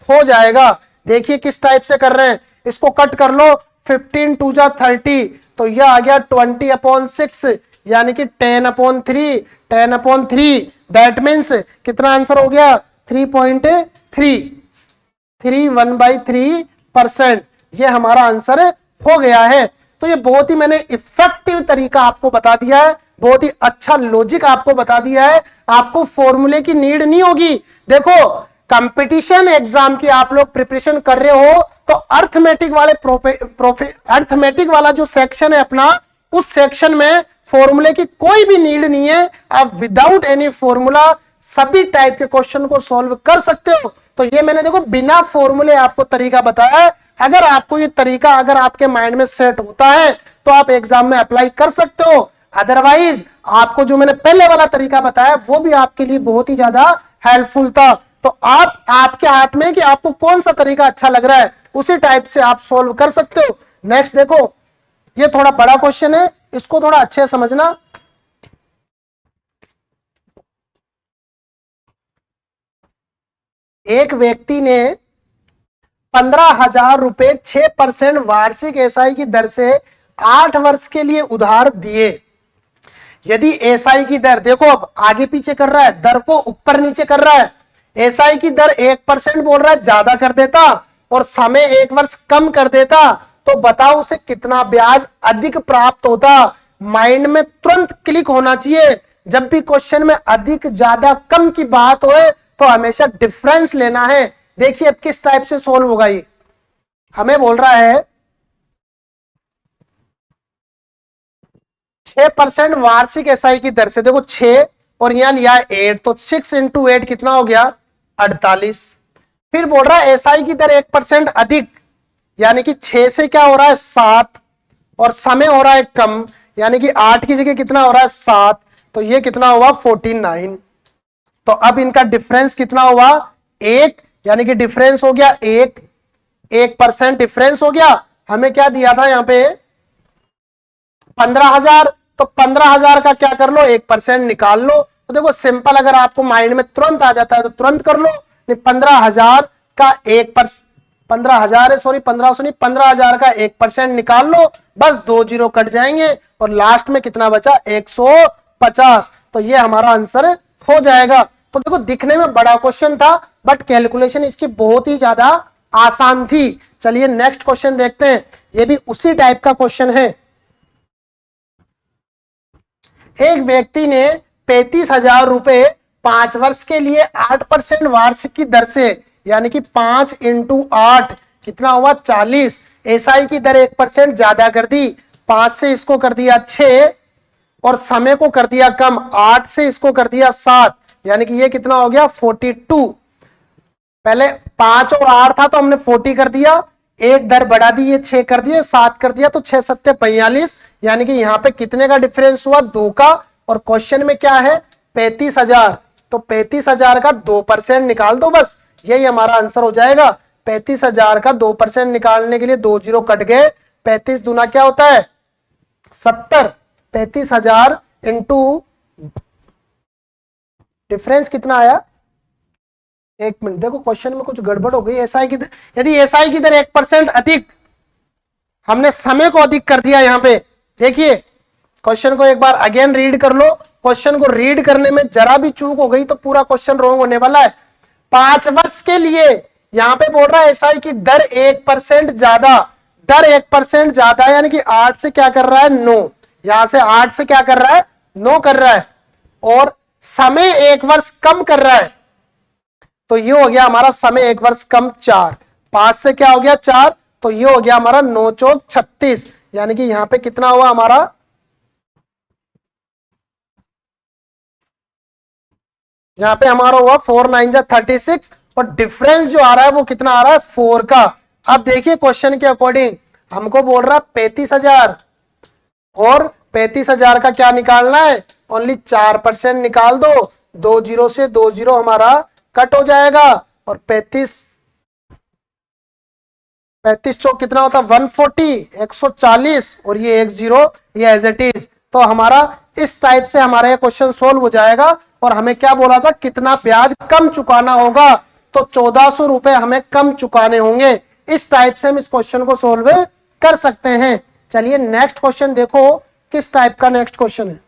हो जाएगा। देखिए किस टाइप से कर रहे हैं, इसको कट कर लो, 15 2 जा 30, तो यह आ गया 20/6 यानी कि 10/3, 10/3 दैट मीन्स कितना आंसर हो गया 3.3, 1/3%, ये हमारा आंसर हो गया है। तो ये बहुत ही मैंने इफेक्टिव तरीका आपको बता दिया है, बहुत ही अच्छा लॉजिक आपको बता दिया है, आपको फॉर्मूले की नीड नहीं होगी। देखो कंपटीशन एग्जाम की आप लोग प्रिपरेशन कर रहे हो तो अर्थमेटिक वाला जो सेक्शन है अपना, उस सेक्शन में फॉर्मूले की कोई भी नीड नहीं है, आप विदाउट एनी फॉर्मूला सभी टाइप के क्वेश्चन को सॉल्व कर सकते हो। तो ये मैंने देखो बिना फॉर्मूले आपको तरीका बताया है, अगर आपको ये तरीका अगर आपके माइंड में सेट होता है तो आप एग्जाम में अप्लाई कर सकते हो। अदरवाइज आपको जो मैंने पहले वाला तरीका बताया वो भी आपके लिए बहुत ही ज्यादा हेल्पफुल था। तो आपके हाथ में कि आपको कौन सा तरीका अच्छा लग रहा है, उसी टाइप से आप सॉल्व कर सकते हो। नेक्स्ट देखो, ये थोड़ा बड़ा क्वेश्चन है, इसको थोड़ा अच्छे से समझना। एक व्यक्ति ने 15,000 रुपए 6% वार्षिक एसआई की दर से 8 वर्ष के लिए उधार दिए। यदि एसआई की दर, देखो अब आगे पीछे कर रहा है, दर को ऊपर नीचे कर रहा है, एसआई की दर 1% बोल रहा है, ज्यादा कर देता और समय 1 वर्ष कम कर देता तो बताओ उसे कितना ब्याज अधिक प्राप्त होता। माइंड में तुरंत क्लिक होना चाहिए, जब भी क्वेश्चन में अधिक ज्यादा कम की बात हो तो हमेशा डिफरेंस लेना है। देखिए अब किस टाइप से सोल्व होगा ये, हमें बोल रहा है 6% वार्षिक एसआई की दर से, देखो 6 और यहां लिया 8, तो 6 इंटू 8 कितना हो गया 48। फिर बोल रहा है एसआई की दर 1% अधिक, यानी कि 6 से क्या हो रहा है 7, और समय हो रहा है कम, यानी कि 8 की जगह कितना हो रहा है 7, तो ये कितना हुआ 49। तो अब इनका डिफरेंस कितना हुआ 1, यानी कि डिफरेंस हो गया 1% डिफरेंस हो गया। हमें क्या दिया था यहां पे 15,000, तो 15,000 का क्या कर लो 1% निकाल लो। तो देखो सिंपल, अगर आपको माइंड में तुरंत आ जाता है तो तुरंत कर लो। 15,000 का 1%, 15,000 है, सॉरी 1500 नहीं, 15,000 का 1% निकाल लो, बस 2 जीरो कट जाएंगे और लास्ट में कितना बचा 150। तो ये हमारा आंसर हो जाएगा। तो देखो दिखने में बड़ा क्वेश्चन था, बट कैलकुलेशन इसकी बहुत ही ज्यादा आसान थी। चलिए नेक्स्ट क्वेश्चन देखते हैं, ये भी उसी टाइप का क्वेश्चन है। एक व्यक्ति ने 35,000 रुपए 5 वर्ष के लिए 8% वार्षिक की दर से, यानी कि 5 इंटू 8 कितना हुआ 40, एसआई की दर 1% ज्यादा कर दी, 5 से इसको कर दिया 6 और समय को कर दिया कम, 8 से इसको कर दिया 7, यानी कि ये कितना हो गया 42। पहले 5 और 8 था तो हमने 40 कर दिया, एक दर बढ़ा दी, ये 6 कर दिया, 7 कर दिया, तो 6 सत्ते 42, यानी कि यहां पे कितने का डिफरेंस हुआ 2 का। और क्वेश्चन में क्या है 35,000, तो 35,000 का 2% निकाल दो, बस यही हमारा आंसर हो जाएगा। 35,000 का 2% निकालने के लिए 2 जीरो कट गए, 35 दूना क्या होता है 70, 35,000 इंटू डिफरेंस कितना आया, एक मिनट देखो क्वेश्चन में कुछ गड़बड़ हो गई। एसआई की यदि एसआई की दर 1% अधिक, हमने समय को अधिक कर दिया यहां पे। देखिए क्वेश्चन को एक बार अगेन रीड कर लो, क्वेश्चन को रीड करने में जरा भी चूक हो गई तो पूरा क्वेश्चन रॉन्ग होने वाला है। 5 वर्ष के लिए यहां पे बोल रहा है एसआई की दर 1% ज्यादा, दर 1% ज्यादा यानी कि 8 से क्या कर रहा है 9, यहां से 8 से क्या कर रहा है 9 कर रहा है, और समय 1 वर्ष कम कर रहा है, तो ये हो गया हमारा समय 1 वर्ष कम 4, 5 से क्या हो गया 4, तो ये हो गया हमारा 9 चौक 36, यानी कि यहां पे कितना हुआ हमारा, यहां पे हमारा हुआ 4 9 जा 36, और डिफरेंस जो आ रहा है वो कितना आ रहा है 4 का। अब देखिए क्वेश्चन के अकॉर्डिंग हमको बोल रहा है 35,000, और 35,000 का क्या निकालना है, ओनली 4% निकाल दो, 2 जीरो से 2 जीरो हमारा कट हो जाएगा, और 35 चौक कितना होता है 140, 140, और ये 1 जीरो ये एज इट इज। तो हमारा इस टाइप से हमारा ये क्वेश्चन सोल्व हो जाएगा। और हमें क्या बोला था कितना ब्याज कम चुकाना होगा, तो 1400 रुपए हमें कम चुकाने होंगे। इस टाइप से हम इस क्वेश्चन को सोल्व कर सकते हैं। चलिए नेक्स्ट क्वेश्चन देखो, किस टाइप का नेक्स्ट क्वेश्चन है।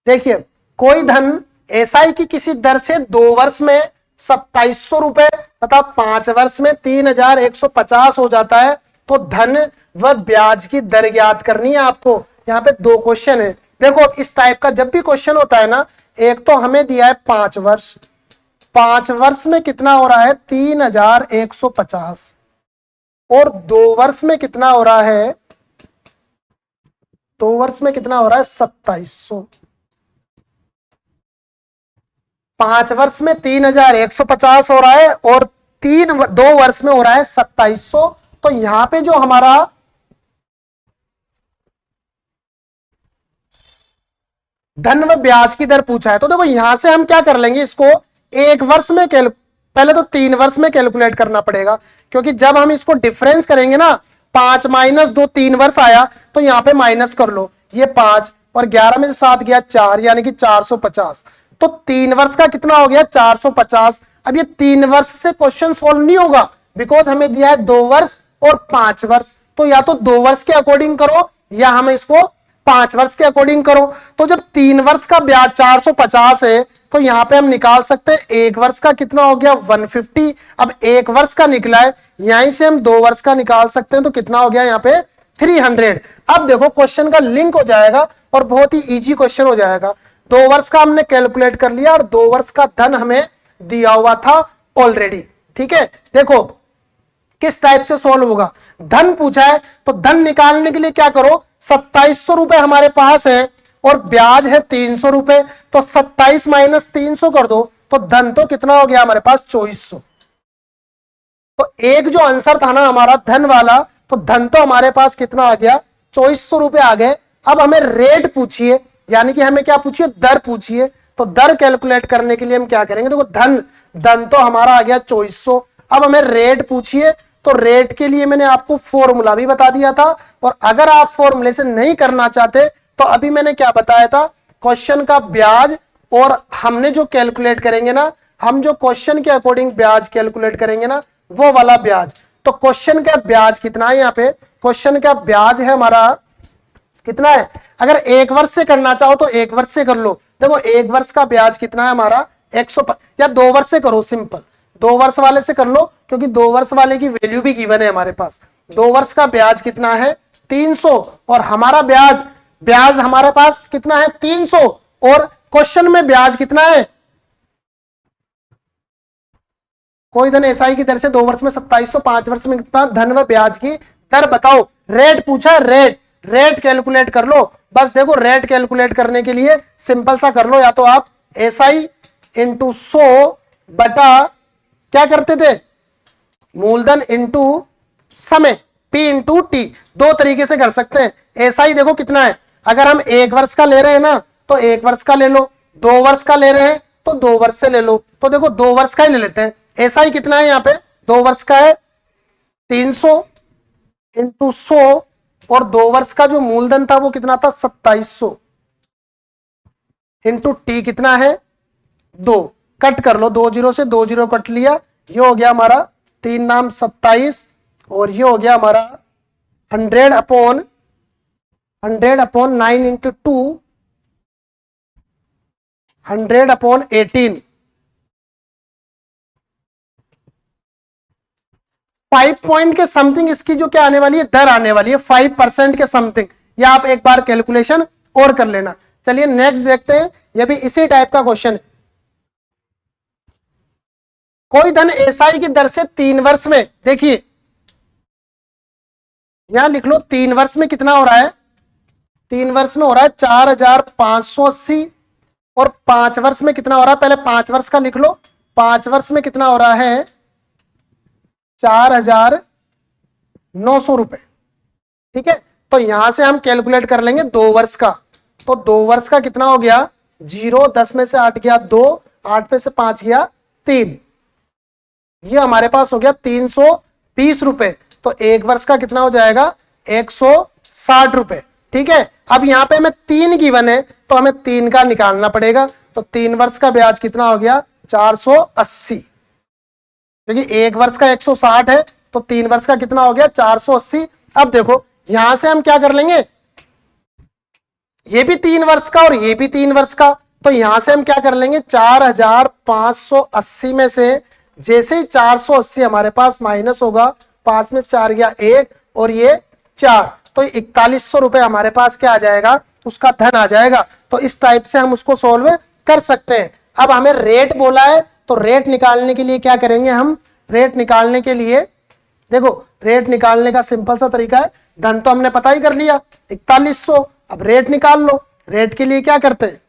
देखिए कोई धन एसआई की किसी दर से 2 वर्ष में 2700 रुपए तथा 5 वर्ष में 3,150 हो जाता है, तो धन व ब्याज की दर ज्ञात करनी है आपको। यहाँ पे 2 क्वेश्चन है। देखो इस टाइप का जब भी क्वेश्चन होता है ना, एक तो हमें दिया है 5 वर्ष, 5 वर्ष में कितना हो रहा है 3,150, और 2 वर्ष में कितना हो रहा है, 2 वर्ष में कितना हो रहा है 2700, 5 वर्ष में 3,150 हो रहा है, और 2 वर्ष में हो रहा है 2700। तो यहां पे जो हमारा धन व ब्याज की दर पूछा है, तो देखो यहां से हम क्या कर लेंगे, इसको 1 वर्ष में पहले तो 3 वर्ष में कैलकुलेट करना पड़ेगा, क्योंकि जब हम इसको डिफरेंस करेंगे ना, 5 माइनस 2 3 वर्ष आया, तो यहां पे माइनस कर लो, ये 5 और 11 में से 7 गया 4, यानी कि 450। तो 3 वर्ष का कितना हो गया 450। अब ये 3 वर्ष से क्वेश्चन सोल्व नहीं होगा, बिकॉज हमें दिया है 2 वर्ष और 5 वर्ष, तो या तो 2 वर्ष के अकॉर्डिंग करो या हमें इसको 5 वर्ष के अकॉर्डिंग करो। तो जब 3 वर्ष का ब्याज 450 है, तो यहां पे हम निकाल सकते हैं 1 वर्ष का कितना हो गया 150। अब 1 वर्ष का निकला है, यहीं से हम 2 वर्ष का निकाल सकते हैं, तो कितना हो गया यहाँ पे 300। अब देखो क्वेश्चन का लिंक हो जाएगा और बहुत ही इजी क्वेश्चन हो जाएगा। 2 वर्ष का हमने कैलकुलेट कर लिया और 2 वर्ष का धन हमें दिया हुआ था ऑलरेडी। ठीक है, देखो किस टाइप से सॉल्व होगा। धन पूछा है तो धन निकालने के लिए क्या करो, 2700 रुपए हमारे पास है और ब्याज है 300 रुपए, तो 27 माइनस 300 कर दो तो धन तो कितना हो गया हमारे पास 2400। तो एक जो आंसर था ना हमारा धन वाला, तो धन तो हमारे पास कितना आ गया 2400 रुपए आ गए। अब हमें रेट पूछिए, यानी कि हमें क्या पूछिए, दर पूछिए। तो दर कैलकुलेट करने के लिए हम क्या करेंगे, देखो धन तो हमारा आ गया 2400। अब हमें रेट पूछिए, तो रेट के लिए मैंने आपको फॉर्मूला भी बता दिया था, और अगर आप फॉर्मूले से नहीं करना चाहते तो अभी मैंने क्या बताया था, क्वेश्चन का ब्याज और हमने जो कैलकुलेट करेंगे ना, हम जो क्वेश्चन के अकॉर्डिंग ब्याज कैलकुलेट करेंगे ना, वो वाला ब्याज। तो क्वेश्चन का ब्याज कितना है, यहाँ पे क्वेश्चन का ब्याज है हमारा कितना है। अगर 1 वर्ष से करना चाहो तो 1 वर्ष से कर लो। देखो 1 वर्ष का ब्याज कितना है हमारा 100, या 2 वर्ष से करो, सिंपल 2 वर्ष वाले से कर लो, क्योंकि 2 वर्ष वाले की वैल्यू भी गिवन है हमारे पास। 2 वर्ष का ब्याज कितना है 300, और हमारा ब्याज हमारे पास कितना है 300, और क्वेश्चन में ब्याज कितना है, कोई धन एसआई की दर से 2 वर्ष में 2700, 5 वर्ष में कितना धन व ब्याज की दर बताओ। रेट पूछा है, रेट कैलकुलेट कर लो। बस देखो रेट कैलकुलेट करने के लिए सिंपल सा कर लो, या तो आप एसआई इंटू 100 बटा क्या करते थे, मूलधन इंटू समय, पी इंटू टी, 2 तरीके से कर सकते हैं। एसआई देखो कितना है, अगर हम 1 वर्ष का ले रहे हैं ना तो 1 वर्ष का ले लो, 2 वर्ष का ले रहे हैं तो 2 वर्ष से ले लो। तो देखो 2 वर्ष का ही ले लेते हैं। एसआई कितना है यहाँ पे, 2 वर्ष का है 300 इंटू 100, और 2 वर्ष का जो मूलधन था वो कितना था 2700, इंटू टी कितना है 2, कट कर लो, 2 जीरो से 2 जीरो कट लिया, ये हो गया हमारा 3 नाम 27, और ये हो गया हमारा 100 अपॉन 9 इंटू 2, 100 अपॉन 18। 5 पॉइंट के समथिंग इसकी जो क्या आने वाली है, दर आने वाली है 5% के समथिंग। या आप एक बार कैलकुलेशन और कर लेना। चलिए नेक्स्ट देखते हैं, ये भी इसी टाइप का क्वेश्चन है। कोई धन एसआई की दर से 3 वर्ष में, देखिए यहां लिख लो 3 वर्ष में कितना हो रहा है, 3 वर्ष में हो रहा है 4580, और 5 वर्ष में कितना हो रहा है, पहले 5 वर्ष का लिख लो, 5 वर्ष में कितना हो रहा है 4900 रुपए। ठीक है, तो यहां से हम कैलकुलेट कर लेंगे 2 वर्ष का। तो 2 वर्ष का कितना हो गया 0, 10 में से 8 गया 2, 8 में से 5 गया 3, ये हमारे पास हो गया 320 रुपए। तो 1 वर्ष का कितना हो जाएगा 160 रुपए। ठीक है, अब यहाँ पे हमें 3 गिवन है तो हमें 3 का निकालना पड़ेगा। तो 3 वर्ष का ब्याज कितना हो गया 480, क्योंकि 1 वर्ष का 160 है तो 3 वर्ष का कितना हो गया 480। अब देखो यहां से हम क्या कर लेंगे, ये भी 3 वर्ष का और ये भी 3 वर्ष का, तो यहां से हम क्या कर लेंगे 4580 में से जैसे ही 480 हमारे पास माइनस होगा, 5 में 4 गया 1 और ये 4, तो 4100 रुपए हमारे पास क्या आ जाएगा, उसका धन आ जाएगा। तो इस टाइप से हम उसको सोल्व कर सकते हैं। अब हमें रेट बोला है तो रेट निकालने के लिए क्या करेंगे हम, रेट निकालने के लिए देखो रेट निकालने का सिंपल सा तरीका है, धन तो हमने पता ही कर लिया 4100, अब रेट निकाल लो। रेट के लिए क्या करते हैं,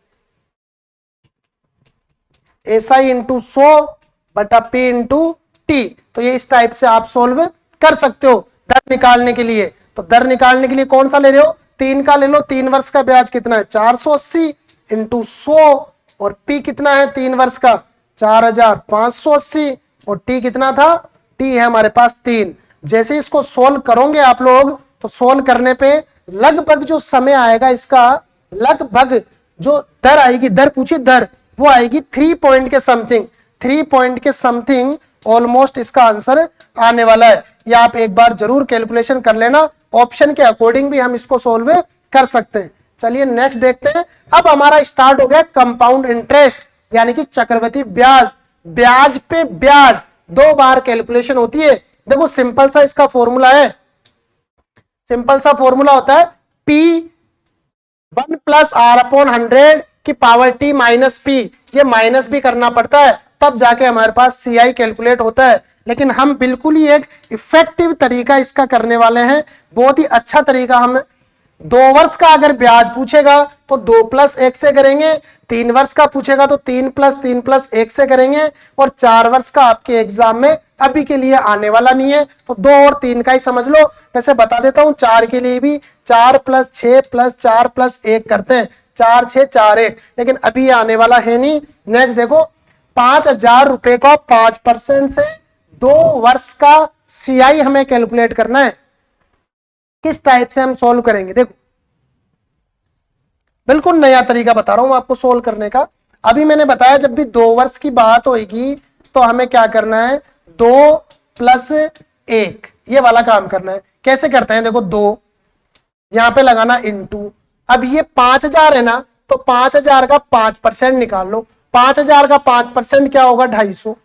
एसआई इंटू 100 बटा पी इंटू टी। तो ये इस टाइप से आप सोल्व कर सकते हो दर निकालने के लिए। तो दर निकालने के लिए कौन सा ले रहे हो, 3 का ले लो। 3 वर्ष का ब्याज कितना है 480 इंटू 100, और पी कितना है 3 वर्ष का 4580, और टी कितना था, टी है हमारे पास 3। जैसे इसको सोल्व करोगे आप लोग, तो सोल्व करने पे लगभग जो समय आएगा इसका, लगभग जो दर आएगी, दर पूछी दर, वो आएगी 3 पॉइंट के समथिंग, 3 पॉइंट के समथिंग ऑलमोस्ट इसका आंसर आने वाला है। ये आप एक बार जरूर कैलकुलेशन कर लेना, ऑप्शन के अकॉर्डिंग भी हम इसको सोल्व कर सकते हैं। चलिए नेक्स्ट देखते हैं। अब हमारा स्टार्ट हो गया कंपाउंड इंटरेस्ट, यानी कि चक्रवृद्धि ब्याज। ब्याज पे ब्याज 2 बार कैलकुलेशन होती है। देखो सिंपल सा इसका फॉर्मूला है, सिंपल सा फॉर्मूला होता है P1 प्लस आर अपॉन 100 की पावर T माइनस पी, ये माइनस भी करना पड़ता है तब जाके हमारे पास CI कैलकुलेट होता है। लेकिन हम बिल्कुल ही एक इफेक्टिव तरीका इसका करने वाले हैं, बहुत ही अच्छा तरीका। हम 2 वर्ष का अगर ब्याज पूछेगा तो 2 प्लस 1 से करेंगे, 3 वर्ष का पूछेगा तो 3 प्लस 1 से करेंगे, और 4 वर्ष का आपके एग्जाम में अभी के लिए आने वाला नहीं है तो 2 और 3 का ही समझ लो। वैसे बता देता हूं 4 के लिए भी 4 प्लस 6 प्लस 4 प्लस 1 करते हैं, 4 6 4 1, लेकिन अभी आने वाला है नहीं। नेक्स्ट देखो 5,000 रुपए का 5% से 2 वर्ष का CI हमें कैलकुलेट करना है। किस टाइप से हम सोल्व करेंगे, देखो बिल्कुल नया तरीका बता रहा हूं आपको सोल्व करने का। अभी मैंने बताया जब भी 2 वर्ष की बात होगी तो हमें क्या करना है, 2 प्लस 1 ये वाला काम करना है। कैसे करते हैं, देखो 2 यहां पे लगाना इनटू, अब ये 5,000 है ना तो 5,000 का 5% निकाल लो। 5,000 का 5% क्या होगा, 250।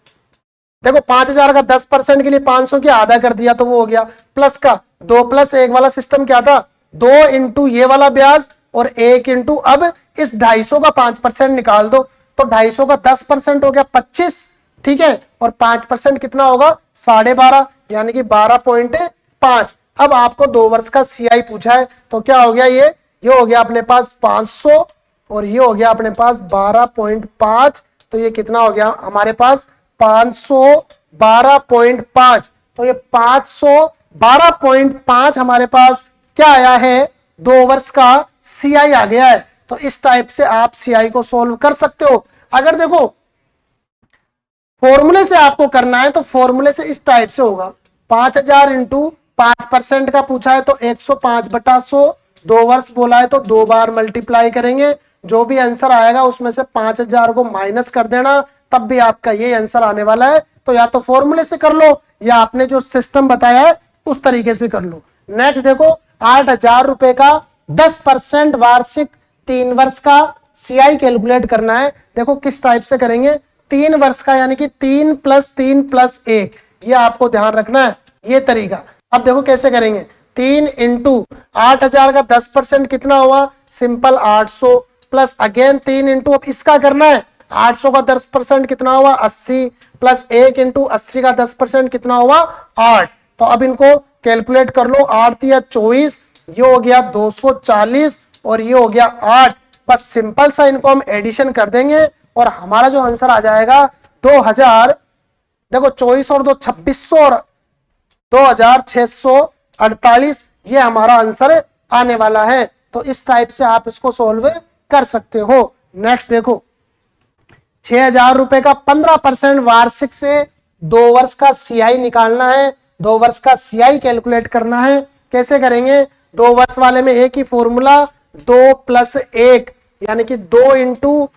देखो 5,000 का 10% के लिए 500 की आधा कर दिया तो वो हो गया। प्लस का 2 प्लस 1 वाला सिस्टम क्या था, 2 इंटू ये वाला ब्याज और 1 इंटू, अब इस 250 का 5% निकाल दो तो 250 का 10% हो गया 25, ठीक है, और 5% कितना होगा 12.5, यानी कि 12.5। अब आपको 2 वर्ष का CI पूछा है तो क्या हो गया, ये हो गया अपने पास 500 और ये हो गया अपने पास 12.5, तो ये कितना हो गया हमारे पास 512.5, तो ये 512.5 हमारे पास क्या आया है, 2 वर्ष का CI आ गया है। तो इस टाइप से आप CI को सोल्व कर सकते हो। अगर देखो फॉर्मूले से आपको करना है तो फॉर्मूले से इस टाइप से होगा, 5,000 इंटू 5% का पूछा है तो 105/100, 2 वर्ष बोला है तो 2 बार मल्टीप्लाई करेंगे, जो भी आंसर आएगा उसमें से 5,000 को माइनस कर देना, तब भी आपका ये आंसर आने वाला है। तो या तो फॉर्मूले से कर लो या आपने जो सिस्टम बताया है उस तरीके से कर लो। नेक्स्ट देखो 8,000 रुपए का 10% वार्षिक 3 वर्ष का CI कैलकुलेट करना है। देखो किस टाइप से करेंगे, 3 वर्ष का यानी कि 3 प्लस 3 प्लस 1, ये आपको ध्यान रखना है ये तरीका। अब देखो कैसे करेंगे, 3 इंटू 8,000 का 10% कितना हुआ, सिंपल 800, प्लस अगेन 3 इंटू, अब इसका करना है 800 का 10% कितना हुआ 80, प्लस 1 इंटू 80 का 10% कितना हुआ 8। तो अब इनको कैलकुलेट कर लो, 8 या 24, ये हो गया 240 और ये हो गया 8। बस सिंपल सा इनको हम एडिशन कर देंगे और हमारा जो आंसर आ जाएगा 2000, देखो 24 और 2 2600 और 2648, ये हमारा आंसर आने वाला है। तो इस टाइप से आप इसको सोल्व कर सकते हो। नेक्स्ट देखो 6,000 रुपए का 15% वार्षिक से 2 वर्ष का CI निकालना है, 2 वर्ष का CI कैलकुलेट करना है। कैसे करेंगे, 2 वर्ष वाले में एक ही फॉर्मूला, 2 प्लस 1 यानी कि 2 इंटू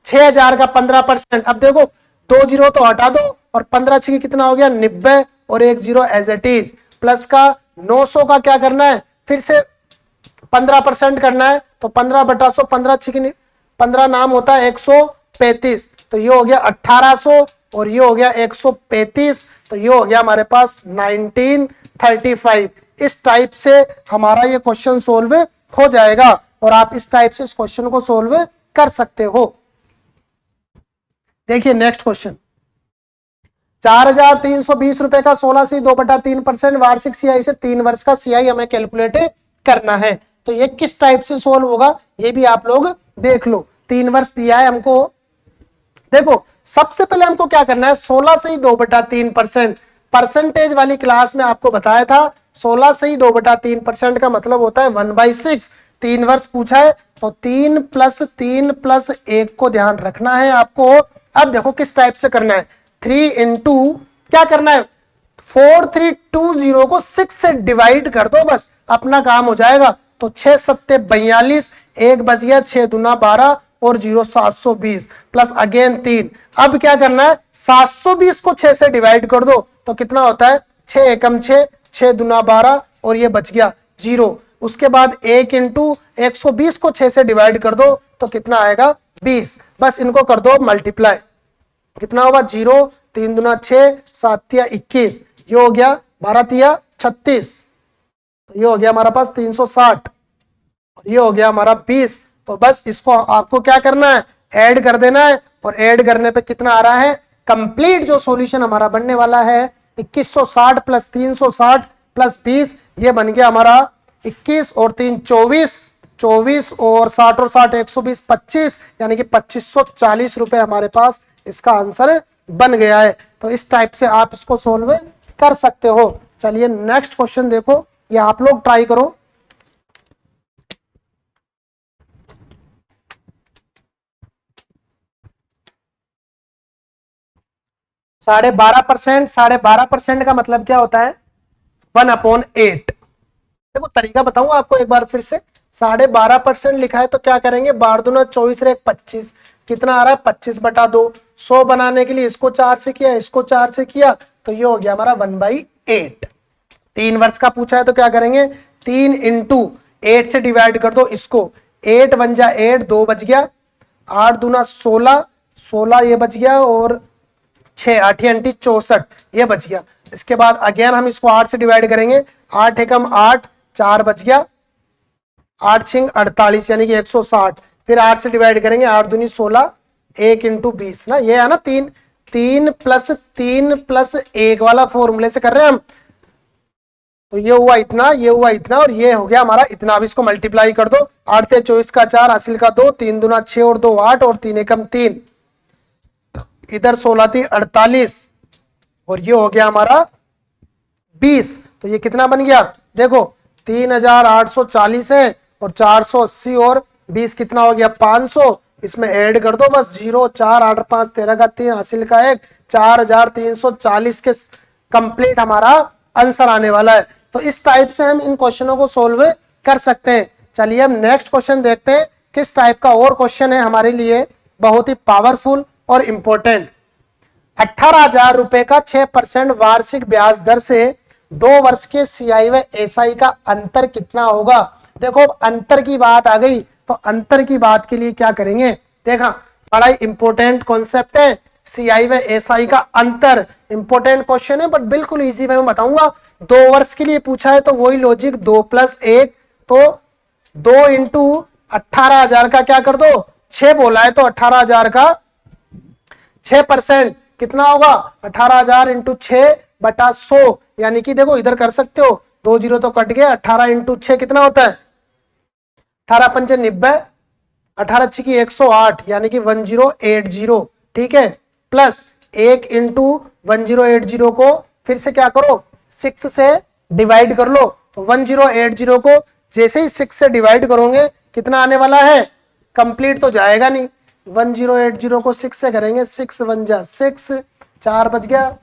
6,000 का 15%। अब देखो 2 जीरो तो हटा दो और 15 छः कितना हो गया 90 और 1 zero as it is, plus का 900 का क्या करना है, फिर से 15% करना है तो 15/100, 15 छः 15 नाम होता है 135, तो ये हो गया 1800 और ये हो गया 135, तो ये हो गया हमारे पास 1935। इस टाइप से हमारा ये क्वेश्चन सोल्व हो जाएगा और आप इस टाइप से इस क्वेश्चन को सोल्व कर सकते हो। देखिए नेक्स्ट क्वेश्चन, 4,320 रुपए का 16 से 2/3% वार्षिक CI से 3 वर्ष का CI हमें कैलकुलेट करना है। तो ये किस टाइप से सोल्व होगा ये भी आप लोग देख लो। 3 वर्ष दिया है हमको, देखो सबसे पहले हमको क्या करना है, 16 से ही 2/3%, परसेंटेज वाली क्लास में आपको बताया था 16 से ही 2/3% का मतलब होता है 1/6। 3 वर्ष पूछा है तो 3 प्लस 1 को ध्यान रखना है आपको। अब देखो किस टाइप से करना है, 3 इंटू क्या करना है, 4320 को 6 से डिवाइड कर दो, बस अपना काम हो जाएगा। तो 6 सत्ते 42, 1 बच गया, 6 दूना 12 और 0 720, प्लस अगेन 3। अब क्या करना है, 720 को 6 से डिवाइड कर दो तो कितना होता है 6 एकम 6, 6 दूना 12 और ये बच गया 0। उसके बाद 1 इंटू 120 को 6 से डिवाइड कर दो तो कितना आएगा 20। बस इनको कर दो मल्टीप्लाई, कितना होगा 0, 3 दूना 6, 7 तिया 21, ये हो गया 12 तिया 36। तो ये हो गया हमारा पास 360 और ये हो गया हमारा 20। तो बस इसको आपको क्या करना है, ऐड कर देना है, और ऐड करने पे कितना आ रहा है, कंप्लीट जो सॉल्यूशन हमारा बनने वाला है 2160 प्लस 360 प्लस 20, ये बन गया हमारा 21 और 3 24, 24 और 60 और 60 120 25, यानी कि 2540 रुपए हमारे पास इसका आंसर बन गया है। तो इस टाइप से आप इसको सोल्व कर सकते हो। चलिए नेक्स्ट क्वेश्चन देखो, ये आप लोग ट्राई करो। 12.5%, 12.5% का मतलब क्या होता है, 1/8। देखो तरीका बताऊं आपको एक बार फिर से, 12.5% लिखा है तो क्या करेंगे, 12 दूना 24 रे 25, कितना आ रहा है 25/2। 100 बनाने के लिए इसको 4 से किया, इसको 4 से किया, तो ये हो गया हमारा 1/8। 3 वर्ष का पूछा है तो क्या करेंगे, 3 इंटू 8 से डिवाइड कर दो इसको, 8 1 जा 8, 2 बच गया, 8 दूना 16, 16 ये बच गया, और 6 8 अंटी 64 ये बच गया। इसके बाद अगेन हम इसको 8 से डिवाइड करेंगे, 8 एकम 8, 4 बच गया, 8 छिंग 48 यानी कि 160। फिर 8 से डिवाइड करेंगे, 8 दूनी 16, 1 इंटू 20 ना, ये है ना 3, 3+3+1 वाला फॉर्मूले से कर रहे हैं हम। तो ये हुआ इतना, ये हुआ इतना, और ये हो गया हमारा इतना। अब इसको मल्टीप्लाई कर दो, 8 × 24 का 4, हासिल का 2, 3 दूना 6 और 2 8, और 3 एकम 3, इधर 16 थी 48, और ये हो गया हमारा 20। तो ये कितना बन गया, देखो 3840 है, और 480 और 20 कितना हो गया 500। इसमें ऐड कर दो बस 0, 4 8 5 13 का 3, हासिल का 1, 4340 के कंप्लीट हमारा आंसर आने वाला है। तो इस टाइप से हम इन क्वेश्चनों को सोल्व कर सकते हैं। चलिए हम नेक्स्ट क्वेश्चन देखते हैं, किस टाइप का और क्वेश्चन है हमारे लिए बहुत ही पावरफुल और इंपॉर्टेंट। 18,000 रुपए का 6% वार्षिक ब्याज दर से 2 वर्ष के सीआई व एसआई का अंतर कितना होगा। देखो अंतर की बात आ गई, तो अंतर की बात के लिए क्या करेंगे, देखा बड़ा ही इंपॉर्टेंट कॉन्सेप्ट है, सीआई व एसआई का अंतर। इंपॉर्टेंट क्वेश्चन है बट बिल्कुल इजी मैं बताऊंगा। 2 वर्ष के लिए पूछा है तो वही लॉजिक, 2 + 1, तो 2 इंटू 18,000 का क्या कर दो 6 बोला है, तो 18,000 का 6% कितना होगा, 18,000 इंटू 6/100, यानी कि देखो इधर कर सकते हो, 2 0 तो कट गया, 18 इंटू 6 कितना होता है, 18 × 5 = 90, 18 × 6 = 108, यानी कि 1080, ठीक है। प्लस 1 इंटू 1080 को फिर से क्या करो 6 से डिवाइड कर लो, तो 1080 को जैसे ही 6 से डिवाइड करोगे कितना आने वाला है, कंप्लीट तो जाएगा नहीं, 1080 को 6 से करेंगे, 6 1 जा 6, 4 बच गया,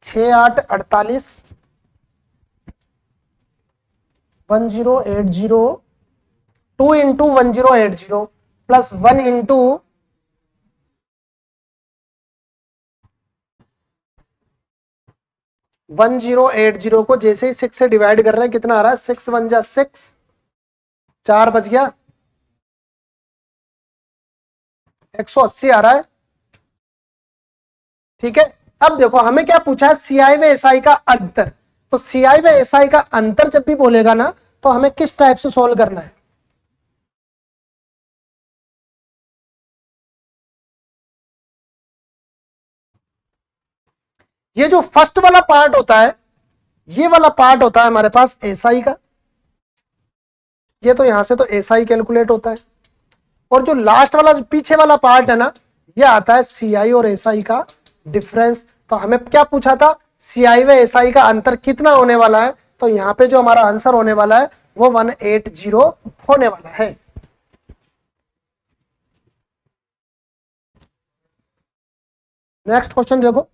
6 8 48, 1080, 2 इंटू 1080 प्लस 1 इंटू 1080 को जैसे ही 6 से डिवाइड कर रहे हैं कितना आ रहा है, 6 1 जा 6, 4 बच गया, 180 आ रहा है, ठीक है। अब देखो हमें क्या पूछा है, सीआई व एसआई का अंतर। तो सीआई व एसआई का अंतर जब भी बोलेगा ना, तो हमें किस टाइप से सोल्व करना है, ये जो फर्स्ट वाला पार्ट होता है, ये वाला पार्ट होता है हमारे पास एसआई का, ये तो यहां से तो एसआई कैलकुलेट होता है, और जो लास्ट वाला जो पीछे वाला पार्ट है ना, ये आता है सीआई और एसआई का डिफरेंस। तो हमें क्या पूछा था, सीआई व एसआई का अंतर कितना होने वाला है, तो यहाँ पे जो हमारा आंसर होने वाला है वो 180 होने वाला है। नेक्स्ट क्वेश्चन देखो,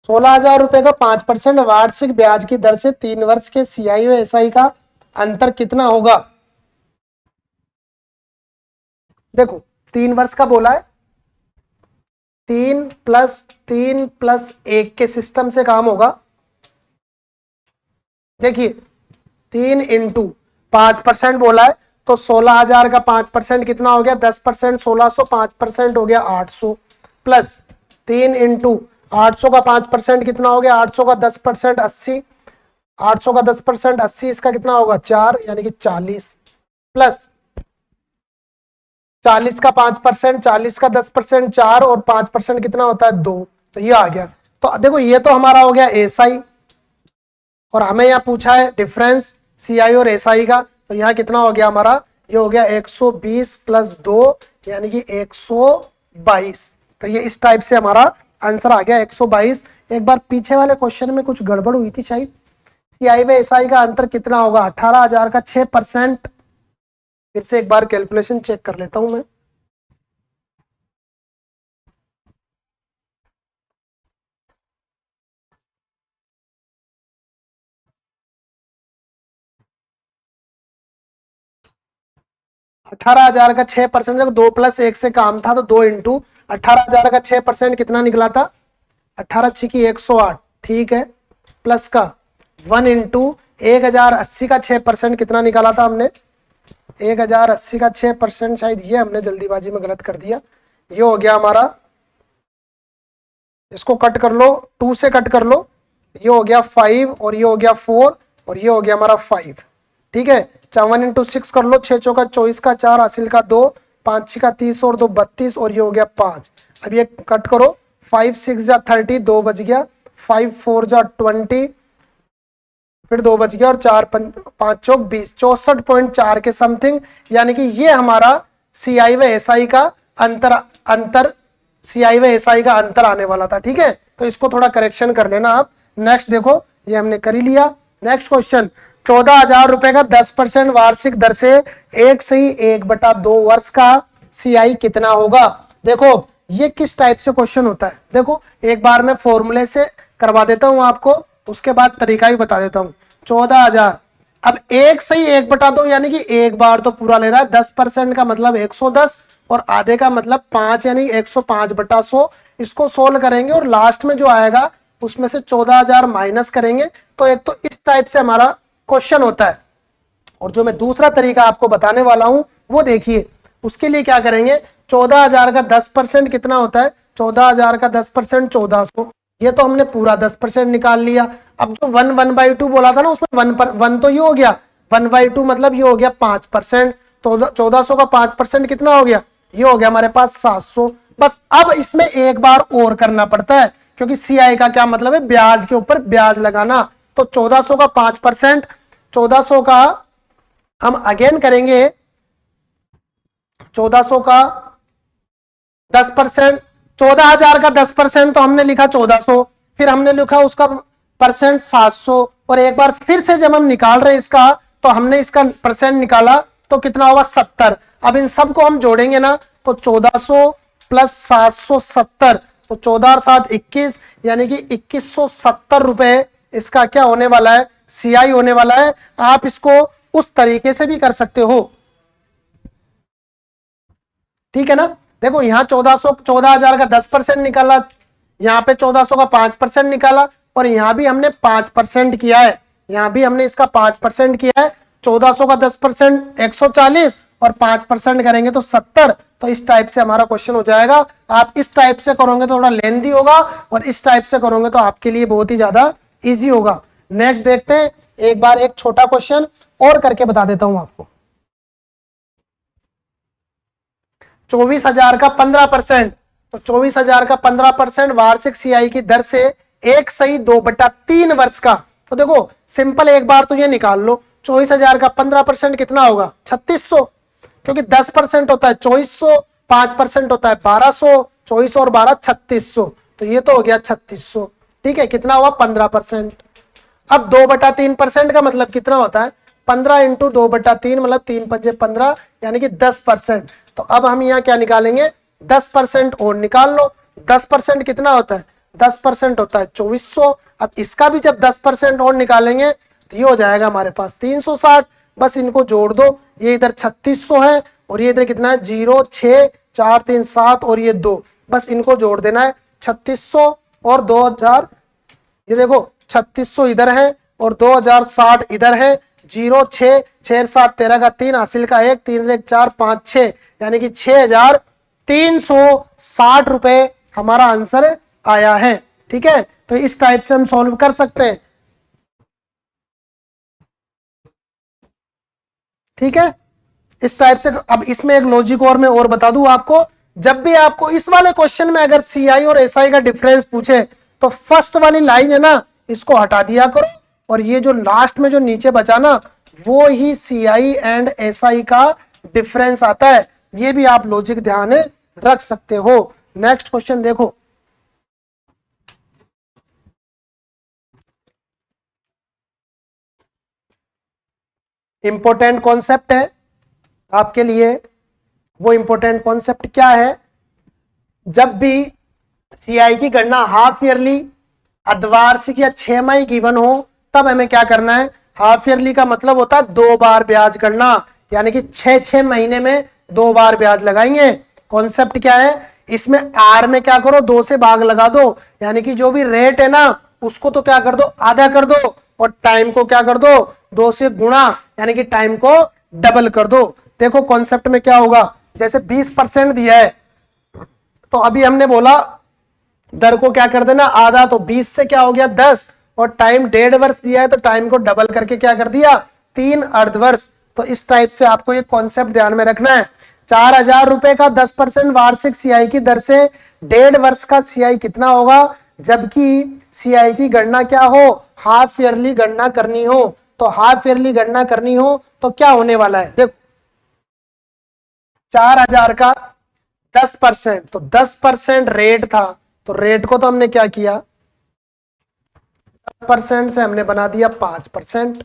₹16,000 का 5% वार्षिक ब्याज की दर से 3 वर्ष के सीआई व एसआई का अंतर कितना होगा। देखो 3 वर्ष का बोला है, 3+3+1 के सिस्टम से काम होगा। देखिए 3 इंटू 5% बोला है तो 16,000 का 5% कितना हो गया 10%, 1600, 5% हो गया 800, प्लस 3 इंटू 800 का 5% कितना हो गया 800 का 10% 80, 800 का 10% 80, इसका कितना होगा 4 यानी कि 40, प्लस 40 का 5%, 40 का 10% 4 और 5% कितना होता है 2, तो ये आ गया। तो देखो ये तो हमारा हो गया एसआई और हमें यहाँ पूछा है डिफरेंस सीआई और एसआई का, तो यहाँ कितना हो गया हमारा, ये हो गया 120 प्लस 2 यानी कि 122। तो ये इस टाइप से हमारा आंसर आ गया 122। एक बार पीछे वाले क्वेश्चन में कुछ गड़बड़ हुई थी शायद, सीआई व एसआई का अंतर कितना होगा 18,000 का 6%। फिर से एक बार कैलकुलेशन चेक कर लेता हूं मैं। अठारह हजार का 6%, 2 + 1 से काम था तो 2 इंटू 18,000 का 6% कितना निकला था 18 छिकी 108, ठीक है, प्लस का 1 इंटू 1080 का 6% कितना निकाला था हमने 1080 का 6%, शायद ये हमने जल्दीबाजी में गलत कर दिया। ये हो गया हमारा, इसको कट कर लो 2 से कट कर लो, ये हो गया 5 और ये हो गया 4 और ये हो गया हमारा 5, ठीक है। 1 इंटू 6 कर लो, 6 चौका 24 का 4 हासिल का 2, 5 6 का 30 और 2 32 और ये हो गया 5। अब ये कट करो 5 6 जा 30, 2 बच गया, 5 4 जा 20, फिर 2 बच गया और 4 5 चौक 20, 64.4 के समथिंग, यानी कि ये हमारा सीआई व एसआई का अंतर सीआई व एसआई का अंतर आने वाला था, ठीक है। तो इसको थोड़ा करेक्शन कर लेना आप। नेक्स्ट देखो, ये हमने कर ही लिया। नेक्स्ट क्वेश्चन, 14,000 रुपए का 10% वार्षिक दर से 1/1/2 वर्ष का सीआई कितना होगा। देखो ये किस टाइप से क्वेश्चन होता है, देखो एक बार मैं फॉर्मूले से करवा देता हूं आपको, उसके बाद तरीका भी बता देता हूं। 14,000, अब 1/1/2 यानी कि एक बार तो पूरा ले रहा है, 10% का मतलब 110 और आधे का मतलब 5 यानी 105/100। इसको सोल्व करेंगे और लास्ट में जो आएगा उसमें से 14,000 माइनस करेंगे। तो एक तो इस टाइप से हमारा क्वेश्चन होता है, और जो मैं दूसरा तरीका आपको बताने वाला हूं वो देखिए। उसके लिए क्या करेंगे, 14,000 का 10% कितना होता है, 14,000 का 10% 1400, ये तो हमने पूरा 10% निकाल लिया। अब जो 1/2 बोला था ना, उसमें 1 तो ये हो गया, 1/2 मतलब ये हो गया 5%, तो 1400 का 5% कितना हो गया, ये हो गया हमारे पास 700। बस अब इसमें एक बार और करना पड़ता है, क्योंकि सीआई का क्या मतलब है, ब्याज के ऊपर ब्याज लगाना। तो 1400 का 5%, 1400 का हम अगेन करेंगे 1400 का 10%, 14,000 का 10% तो हमने लिखा 1400, फिर हमने लिखा उसका परसेंट 700, और एक बार फिर से जब हम निकाल रहे हैं इसका, तो हमने इसका परसेंट निकाला तो कितना होगा 70। अब इन सबको हम जोड़ेंगे ना, तो 1400 प्लस 770, तो 14 और 7 21, यानी कि 2170 रुपए इसका क्या होने वाला है, सीआई होने वाला है। आप इसको उस तरीके से भी कर सकते हो, ठीक है ना। देखो यहाँ 14,000 का 10% निकाला, यहाँ पे 1400 का 5% निकाला, और यहाँ भी हमने 5% किया है, यहाँ भी हमने इसका 5% किया है। 1400 का 10% 140 और 5% करेंगे तो 70। तो इस टाइप से हमारा क्वेश्चन हो जाएगा। आप इस टाइप से करोगे तो थोड़ा लेंथी होगा, और इस टाइप से करोगे तो आपके लिए बहुत ही ज्यादा इजी होगा। नेक्स्ट देखते हैं, एक बार एक छोटा क्वेश्चन और करके बता देता हूं आपको। 24,000 का 15%, तो 24,000 का 15% वार्षिक सीआई की दर से 1/2/3 वर्ष का। तो देखो सिंपल, एक बार तो ये निकाल लो, 24,000 का 15% कितना होगा 3600, क्योंकि 10% होता है 2400, 5% होता है 1200, 2400 और 12 3600, तो ये तो हो गया 3600, ठीक है। कितना हुआ 15%। अब 2/3% का मतलब कितना होता है, 15 इंटू 2/3 मतलब 3 पंजे 15, यानी कि 10%। तो अब हम यहाँ क्या निकालेंगे, 10% और निकाल लो। 10% कितना होता है, 10% होता है 2400। अब इसका भी जब 10% और निकालेंगे तो ये हो जाएगा हमारे पास 360। बस इनको जोड़ दो, ये इधर 3600 है और ये इधर कितना है 0 6 4 3 7 और ये 2, बस इनको जोड़ देना है 3600 और 2000, ये देखो 3600 इधर है और 2060 इधर है। 0 6 6 7 13 का 3 हासिल का 1 3 1 4 5 6 यानी कि 6360 रुपए हमारा आंसर आया है। ठीक है, तो इस टाइप से हम सॉल्व कर सकते हैं। ठीक है, इस टाइप से। अब इसमें एक लॉजिक और मैं और बता दूं आपको, जब भी आपको इस वाले क्वेश्चन में अगर सीआई और एसआई का डिफरेंस पूछे तो फर्स्ट वाली लाइन है ना, इसको हटा दिया करो और ये जो लास्ट में जो नीचे बचा ना, वो ही सीआई एंड एसआई का डिफरेंस आता है। ये भी आप लॉजिक ध्यान रख सकते हो। नेक्स्ट क्वेश्चन देखो, इंपॉर्टेंट कॉन्सेप्ट है आपके लिए। वो इंपॉर्टेंट कॉन्सेप्ट क्या है? जब भी सीआई की गणना हाफ ईयरली, अर्धवार्षिक या 6 माही गिवन हो, तब हमें क्या करना है? हाफ ईयरली का मतलब होता है 2 बार ब्याज गणना, यानी कि 6 महीने में 2 बार ब्याज लगाएंगे। कॉन्सेप्ट क्या है इसमें? आर में क्या करो, 2 से भाग लगा दो, यानी कि जो भी रेट है ना उसको तो क्या कर दो, आधा कर दो, और टाइम को क्या कर दो, 2 से गुणा, यानी कि टाइम को डबल कर दो। देखो कॉन्सेप्ट में क्या होगा, जैसे 20% दिया है तो अभी हमने बोला दर को क्या कर देना, आधा, तो 20 से क्या हो गया 10, और टाइम 1.5 वर्ष दिया है तो टाइम को डबल करके क्या कर दिया, 3 अर्धवर्ष। तो इस टाइप से आपको ये कॉन्सेप्ट ध्यान में रखना है। 4000 रुपए का 10% वार्षिक सीआई की दर से 1.5 वर्ष का सीआई कितना होगा? जबकि सीआई की गणना क्या हो, हाफ ईयरली गणना करनी हो। तो हाफ ईयरली गणना करनी हो तो क्या होने वाला है? देखो 4000 का 10%, तो 10% रेट था, तो रेट को तो हमने क्या किया, 10% से हमने बना दिया 5%,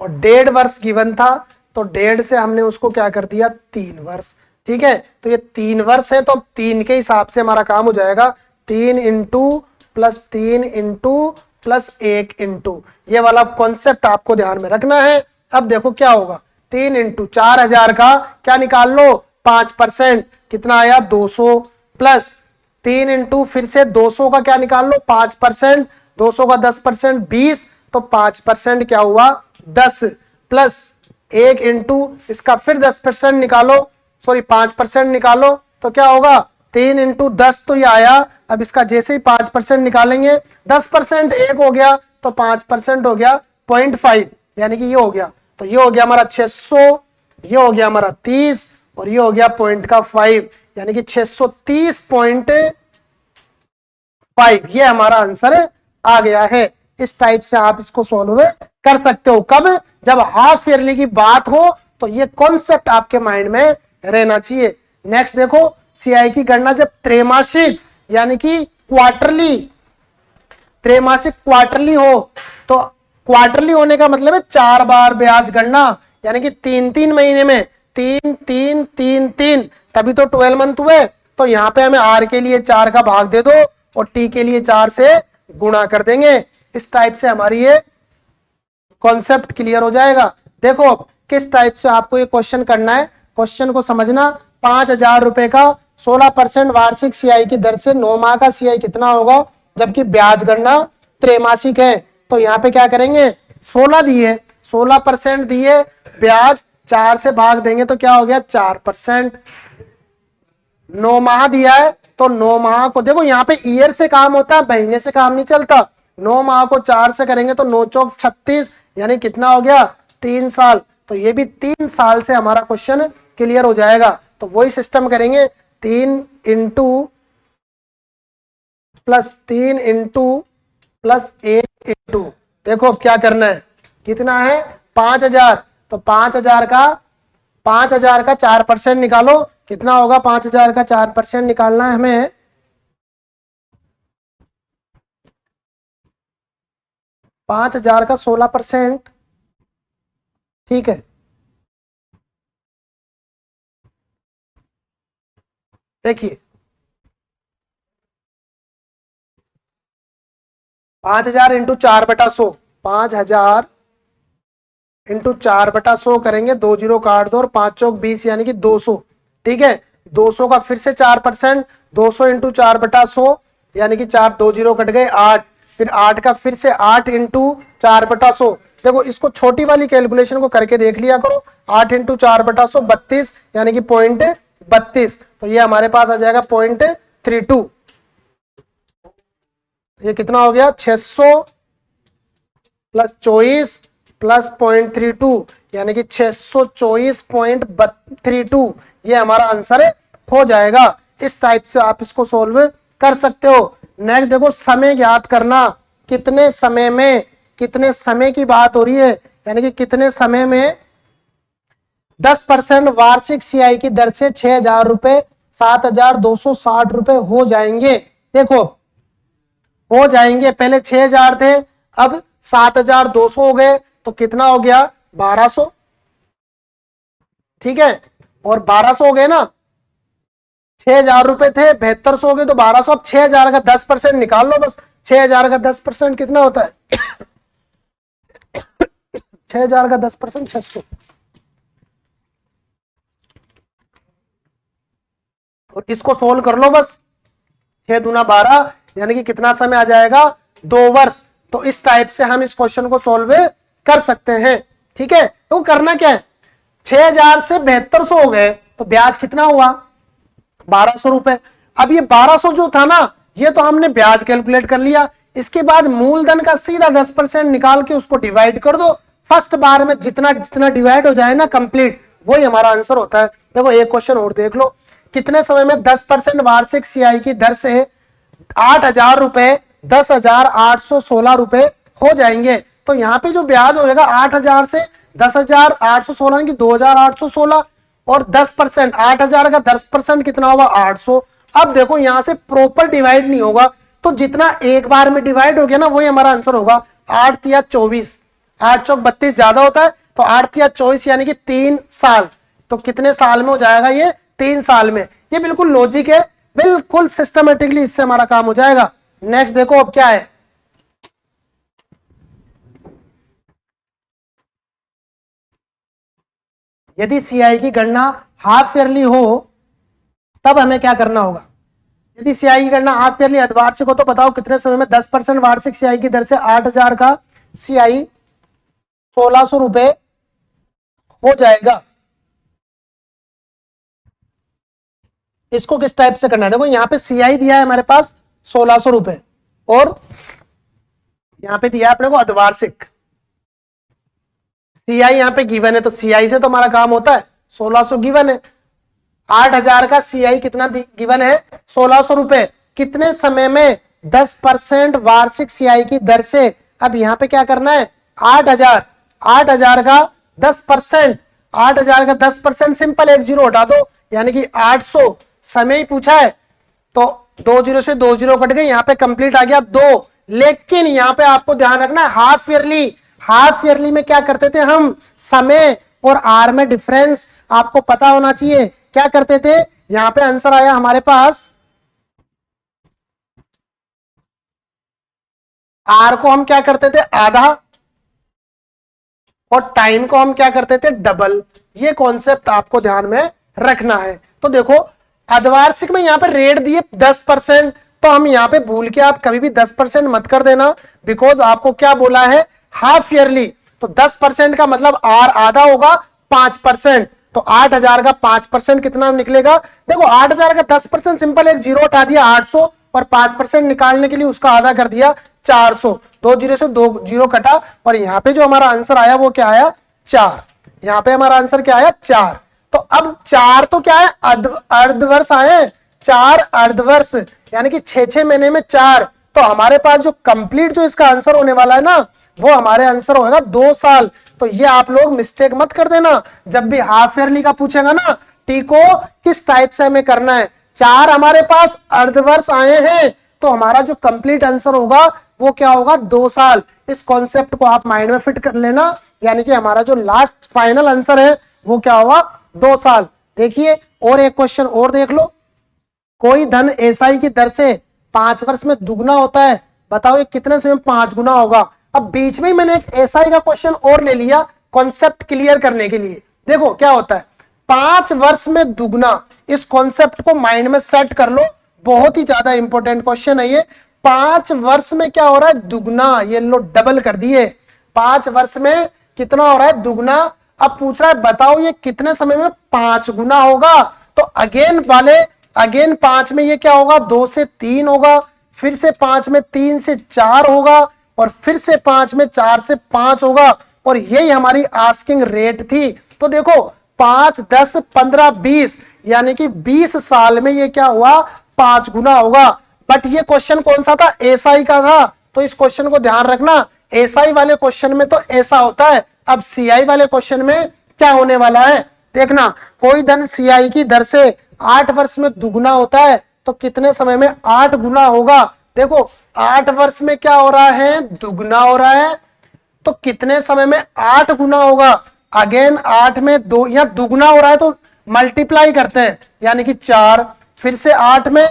और 1.5 वर्ष गिवन था तो 1.5 से हमने उसको क्या कर दिया, 3 वर्ष। ठीक है, तो ये 3 वर्ष है तो 3 के हिसाब से हमारा काम हो जाएगा, 3 into plus 3 into plus 1 into, ये वाला कॉन्सेप्ट आपको ध्यान में रखना है। अब देखो क्या होगा, 3 इंटू 4000 का क्या निकाल लो, 5%, कितना आया 200, प्लस 3 इंटू फिर से 200 का क्या निकाल लो, 5%, 200 का 10% 20, तो 5% क्या हुआ 10, प्लस 1 इंटू इसका फिर 10% निकालो, सॉरी 5% निकालो, तो क्या होगा 3 इंटू 10, तो ये आया। अब इसका जैसे ही 5% निकालेंगे, 10% 1 हो गया तो 5% हो गया 0.5, यानी कि ये हो गया, तो ये हो गया हमारा 600, ये हो गया हमारा 30, और ये हो गया 0.5, यानी कि 630.5, ये हमारा आंसर आ गया है। इस टाइप से आप इसको सॉल्व कर सकते हो। कब? जब हाफ ईयरली की बात हो तो ये कॉन्सेप्ट आपके माइंड में रहना चाहिए। नेक्स्ट देखो, सीआई की गणना जब त्रैमासिक यानी कि क्वार्टरली, त्रैमासिक क्वार्टरली हो, तो क्वार्टरली होने का मतलब है 4 बार ब्याज गणना, यानी कि 3 महीने में 3 3 3 3, तभी तो 12 मंथ हुए। तो यहाँ पे हमें आर के लिए 4 का भाग दे दो और टी के लिए 4 से गुणा कर देंगे। इस टाइप से हमारी ये कॉन्सेप्ट क्लियर हो जाएगा। देखो किस टाइप से आपको ये क्वेश्चन करना है, क्वेश्चन को समझना। 5000 रुपए का 16% वार्षिक सीआई की दर से 9 माह का सीआई कितना होगा, जबकि ब्याज गणना त्रैमासिक है। तो यहाँ पे क्या करेंगे, 16 दिए, 16% दिए, ब्याज 4 से भाग देंगे तो क्या हो गया 4%। 9 माह दिया है तो 9 माह को देखो, यहाँ पे ईयर से काम होता है, महीने से काम नहीं चलता। 9 माह को 4 से करेंगे तो 9 चौक 36, यानी कितना हो गया 3 साल। तो ये भी 3 साल से हमारा क्वेश्चन क्लियर हो जाएगा। तो वही सिस्टम करेंगे, 3 into plus 3 into plus 1 into, देखो अब क्या करना है, कितना है 5000, तो 5000 का 4% निकालो, कितना होगा 5000 का 4% निकालना है हमें, 5000 का 16%। ठीक है, देखिए 5000 इंटू 4/100, 5000 इंटू 4/100 करेंगे, 2 जीरो काट दो और 5 चौक 20, यानी कि 200। ठीक है, 200 का फिर से 4%, 200 इंटू 4/100 यानी कि 4 2 जीरो कट गए 8, फिर 8 का फिर से 8 इंटू 4/100। देखो इसको छोटी वाली कैलकुलेशन को करके देख लिया करो। 8 इंटू 4/100 32 यानी कि 0.32, तो ये हमारे पास आ जाएगा 0.32। ये कितना हो गया 600 प्लस 24 प्लस 0.32 यानी कि 624.32, ये हमारा आंसर हो जाएगा। इस टाइप से आप इसको सोल्व कर सकते हो। नेक्स्ट देखो समय ज्ञात करना, कितने समय में, कितने समय की बात हो रही है, यानी कि कितने समय में 10% वार्षिक सीआई की दर से 6,000 रुपए 7,260 रुपए हो जाएंगे। देखो हो जाएंगे, पहले 6,000 थे, अब 7,200 हो गए, तो कितना हो गया 1,200, ठीक है, और 1,200 हो गए ना, 6,000 रुपए थे 7,200 हो गए तो 1,200। अब 6,000 का 10% निकाल लो बस। 6,000 का 10% कितना होता है 6,000 का 10% 600, और इसको सोल्व कर लो बस। 6 दूना 12 यानी कि कितना समय आ जाएगा 2 वर्ष। तो इस टाइप से हम इस क्वेश्चन को सोल्व कर सकते हैं, ठीक है। तो करना क्या है, 6,000 से 7,200 हो गए तो ब्याज कितना हुआ 1,200 रुपए। अब ये 1,200 जो था ना, ये तो हमने ब्याज कैलकुलेट कर लिया। इसके बाद मूलधन का सीधा 10% निकाल के उसको डिवाइड कर दो। फर्स्ट बार में जितना जितना डिवाइड हो जाए ना कंप्लीट, वही हमारा आंसर होता है। देखो एक क्वेश्चन और देख लो, कितने समय में 10% वार्षिक सीआई की दर से 8,000 रुपए 10,816 रुपए हो जाएंगे। तो यहाँ पे जो ब्याज होगा 8,000 से 10,816 यानी कि 2,816, और 10% 8,000 का 10% कितना होगा 800। अब देखो यहां से प्रॉपर डिवाइड नहीं होगा, तो जितना एक बार में डिवाइड हो गया ना वही हमारा आंसर होगा। 8 या 24, 8 चौक 32 ज्यादा होता है, तो 8 या 24 यानी कि 3 साल। तो कितने साल में हो जाएगा ये 3 साल में। ये बिल्कुल लॉजिक है, बिल्कुल सिस्टमेटिकली इससे हमारा काम हो जाएगा। नेक्स्ट देखो अब क्या है, यदि सीआई की गणना हाफ ईयरली हो तब हमें क्या करना होगा। यदि सीआई की गणना हाफ ईयरली अर्धवार्षिक हो तो बताओ कितने समय में 10% वार्षिक सीआई की दर से 8,000 का सीआई 1,600 रुपए हो जाएगा। इसको किस टाइप से करना है, देखो यहाँ पे सीआई दिया है हमारे पास 1,600 रुपए, और यहाँ पे दिया है अपने को अर्धवार्षिक। सीआई यहाँ पे गिवन है, तो सीआई से तो हमारा काम होता है, 1,600 गिवन है। 8,000 का सीआई कितना गिवन है 1,600 रुपए, कितने समय में 10% वार्षिक सीआई की दर से। अब यहाँ पे क्या करना है 8,000, 8,000 का 10%, 8,000 का 10% सिंपल, एक जीरो हटा दो यानी कि 800। समय ही पूछा है तो 2 जीरो से 2 जीरो कट गए, यहाँ पे कंप्लीट आ गया 2। लेकिन यहाँ पे आपको ध्यान रखना है हाफ ईयरली, हाफ ईयरली में क्या करते थे हम, समय और आर में डिफरेंस आपको पता होना चाहिए। क्या करते थे, यहां पे आंसर आया हमारे पास, आर को हम क्या करते थे आधा, और टाइम को हम क्या करते थे डबल। ये कॉन्सेप्ट आपको ध्यान में रखना है। तो देखो अर्धवार्षिक में यहाँ पे रेट दिए 10%, तो हम यहाँ पे भूल के आप कभी भी 10% मत कर देना, बिकॉज आपको क्या बोला है हाफ ईयरली। तो 10% का मतलब आर आधा होगा 5%, तो 8,000 का 5% कितना निकलेगा। देखो 8,000 का 10% सिंपल, एक जीरो हटा दिया 800, और 5% निकालने के लिए उसका आधा कर दिया 400। 2 जीरो से 2 जीरो कटा, और यहाँ पे जो हमारा आंसर आया वो क्या आया 4। यहाँ पे हमारा आंसर क्या आया 4। तो अब 4 तो क्या है अर्धवर्ष आए, 4 अर्धवर्ष यानी कि 6 महीने में 4। तो हमारे पास जो कंप्लीट जो इसका आंसर होने वाला है ना, वो हमारे आंसर होगा 2 साल। तो ये आप लोग मिस्टेक मत कर देना, जब भी हाफ ईयरली का पूछेगा ना टी को किस टाइप से हमें करना है। 4 हमारे पास अर्धवर्ष आए हैं, तो हमारा जो कंप्लीट आंसर होगा वो क्या होगा 2 साल। इस कॉन्सेप्ट को आप माइंड में फिट कर लेना, यानी कि हमारा जो लास्ट फाइनल आंसर है वो क्या होगा 2 साल। देखिए और एक क्वेश्चन और देख लो, कोई धन एसआई की दर से 5 वर्ष में दुगना होता है, बताओ ये कितने समय में 5 गुना होगा। अब बीच में ही मैंने एक एसआई का क्वेश्चन और ले लिया कॉन्सेप्ट क्लियर करने के लिए। देखो क्या होता है 5 वर्ष में दुगना, इस कॉन्सेप्ट को माइंड में सेट कर लो। बहुत ही ज्यादा इंपॉर्टेंट क्वेश्चन है ये। 5 वर्ष में क्या हो रहा है? दुगना। ये लो डबल कर दिए। 5 वर्ष में कितना हो रहा है? दुगना। अब पूछ रहा है बताओ ये कितने समय में 5 गुना होगा। तो अगेन 5 में ये क्या होगा? 2 से 3 होगा, फिर से 5 में 3 से 4 होगा, और फिर से 5 में 4 से 5 होगा। और यही हमारी आस्किंग रेट थी। तो देखो 5, 10, 15, 20 यानी कि 20 साल में ये क्या हुआ? 5 गुना होगा। बट ये क्वेश्चन कौन सा था? एसआई का था। तो इस क्वेश्चन को ध्यान रखना, एसआई वाले क्वेश्चन में तो ऐसा होता है। अब सीआई वाले क्वेश्चन में क्या होने वाला है देखना। कोई धन सीआई की दर से 8 वर्ष में दुगना होता है तो कितने समय में 8 गुना होगा? देखो 8 वर्ष में क्या हो रहा है? दुगना हो रहा है। तो कितने समय में 8 गुना होगा? अगेन 8 में 2 या दुगना हो रहा है तो मल्टीप्लाई करते हैं, यानी कि 4, फिर से 8 में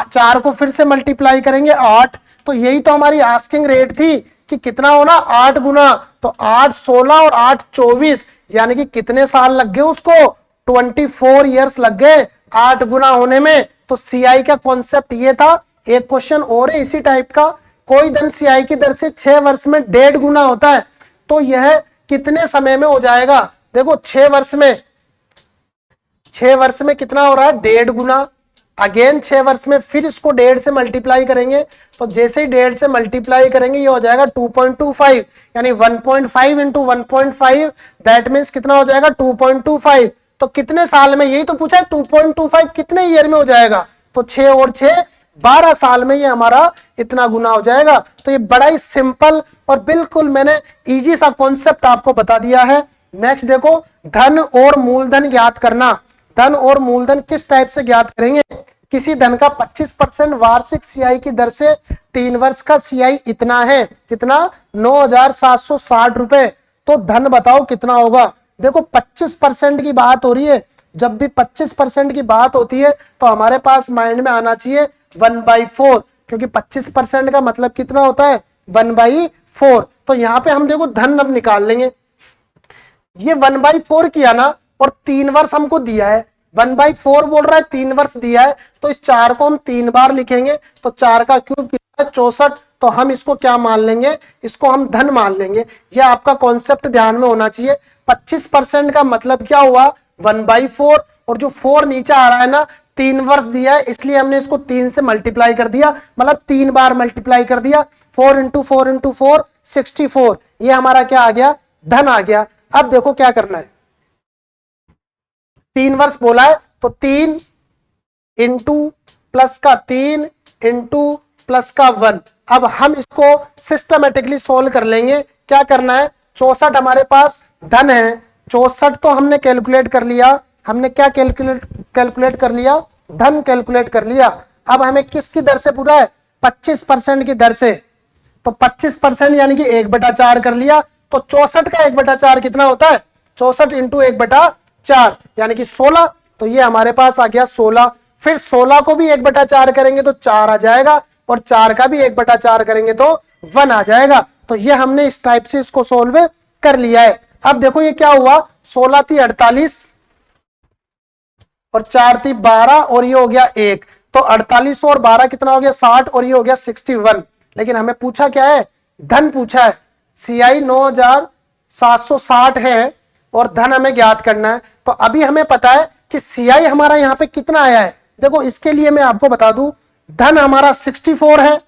4 को फिर से मल्टीप्लाई करेंगे 8। तो यही तो हमारी आस्किंग रेट थी कि कितना होना? 8 गुना। तो 8 16 और 8 24 यानी कि कितने साल लग गए उसको? 24 ईयर्स लग गए 8 गुना होने में। तो सीआई का कॉन्सेप्ट ये था। एक क्वेश्चन और है इसी टाइप का। कोई धन सीआई की दर से 6 वर्ष में 1.5 गुना होता है तो यह कितने समय में हो जाएगा? देखो 6 वर्ष में कितना हो रहा है? 1.5 गुना। अगेन 6 वर्ष में फिर इसको 1.5 से मल्टीप्लाई करेंगे। तो जैसे ही 1.5 से मल्टीप्लाई करेंगे ये हो जाएगा 2.25, यानी 1.5 इंटू 1.5 दैट मीन्स कितना हो जाएगा? 2.25। तो कितने साल में? यही तो पूछा है 2.25 कितने ईयर में हो जाएगा? तो 6 और 6 12 साल में ये हमारा इतना गुना हो जाएगा। तो ये बड़ा ही सिंपल और बिल्कुल मैंने इजी सा कॉन्सेप्ट आपको बता दिया है। नेक्स्ट देखो, धन और मूलधन ज्ञात करना। धन और मूलधन किस टाइप से ज्ञात करेंगे? किसी धन का 25% वार्षिक सीआई की दर से 3 वर्ष का सीआई इतना है, कितना? 9,760 रुपए। तो धन बताओ कितना होगा? देखो 25% की बात हो रही है। जब भी 25% की बात होती है तो हमारे पास माइंड में आना चाहिए 1/4, क्योंकि 25% का मतलब कितना होता है? 1/4। तो यहाँ पे हम देखो धन अब निकाल लेंगे। ये 1/4 किया ना, और 3 वर्ष हमको दिया है। 1/4 बोल रहा है, 3 वर्ष दिया है, तो इस 4 को हम 3 बार लिखेंगे। तो 4 का क्यूब कितना है? 64। तो हम इसको क्या मान लेंगे? इसको हम धन मान लेंगे। ये आपका कॉन्सेप्ट ध्यान में होना चाहिए। 25% का मतलब क्या हुआ? 1/4। और जो 4 नीचे आ रहा है ना, 3 वर्ष दिया है इसलिए हमने इसको 3 से मल्टीप्लाई कर दिया, मतलब 3 बार मल्टीप्लाई कर दिया। 4 इंटू 4 इंटू 4 64। ये हमारा क्या आ गया? धन आ गया। अब देखो क्या करना है। 3 वर्ष बोला है तो 3 इंटू प्लस का 3 इंटू प्लस का 1। अब हम इसको सिस्टमेटिकली सोल्व कर लेंगे। क्या करना है? 64 हमारे पास धन है, 64 तो हमने कैलकुलेट कर लिया। हमने क्या कैलकुलेट कर लिया? धन कैलकुलेट कर लिया। अब हमें किसकी दर से पूरा है? 25% की दर से। तो 25% यानी कि 1/4 कर लिया। तो 64 का 1/4 कितना होता है? 64 इंटू 1/4 यानी कि 16। तो ये हमारे पास आ गया 16। फिर 16 को भी 1/4 करेंगे तो 4 आ जाएगा, और 4 का भी 1/4 करेंगे तो 1 आ जाएगा। तो ये हमने इस टाइप से इसको सोल्व कर लिया है। अब देखो ये क्या हुआ? 16 थी 48 और 4 थी 12 और ये हो गया 1। तो 48 और 12 कितना हो गया? 60 और ये हो गया 61। लेकिन हमें पूछा क्या है? धन पूछा है। सीआई 9,760 है और धन हमें ज्ञात करना है। तो अभी हमें पता है कि सीआई हमारा यहाँ पे कितना आया है। देखो इसके लिए मैं आपको बता दूं, धन हमारा 64 है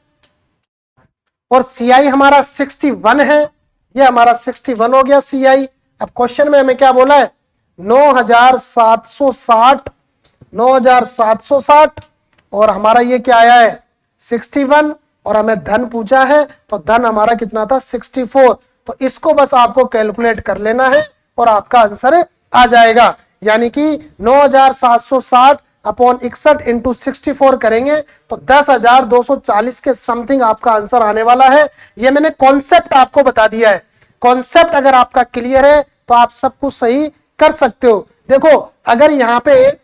और सीआई हमारा 61 है। ये हमारा 61 हो गया सीआई। अब क्वेश्चन में हमें क्या बोला है? 9,760 और हमारा ये क्या आया है? 61, और हमें धन पूछा है तो धन हमारा कितना था? 64। तो इसको बस आपको कैलकुलेट कर लेना है और आपका आंसर आ जाएगा। यानी कि 9,760 अपॉन 61 इंटू 64 करेंगे तो 10,240 के समथिंग आपका आंसर आने वाला है। ये मैंने कॉन्सेप्ट आपको बता दिया है। कॉन्सेप्ट अगर आपका क्लियर है तो आप सब कुछ सही कर सकते हो। देखो अगर यहाँ पे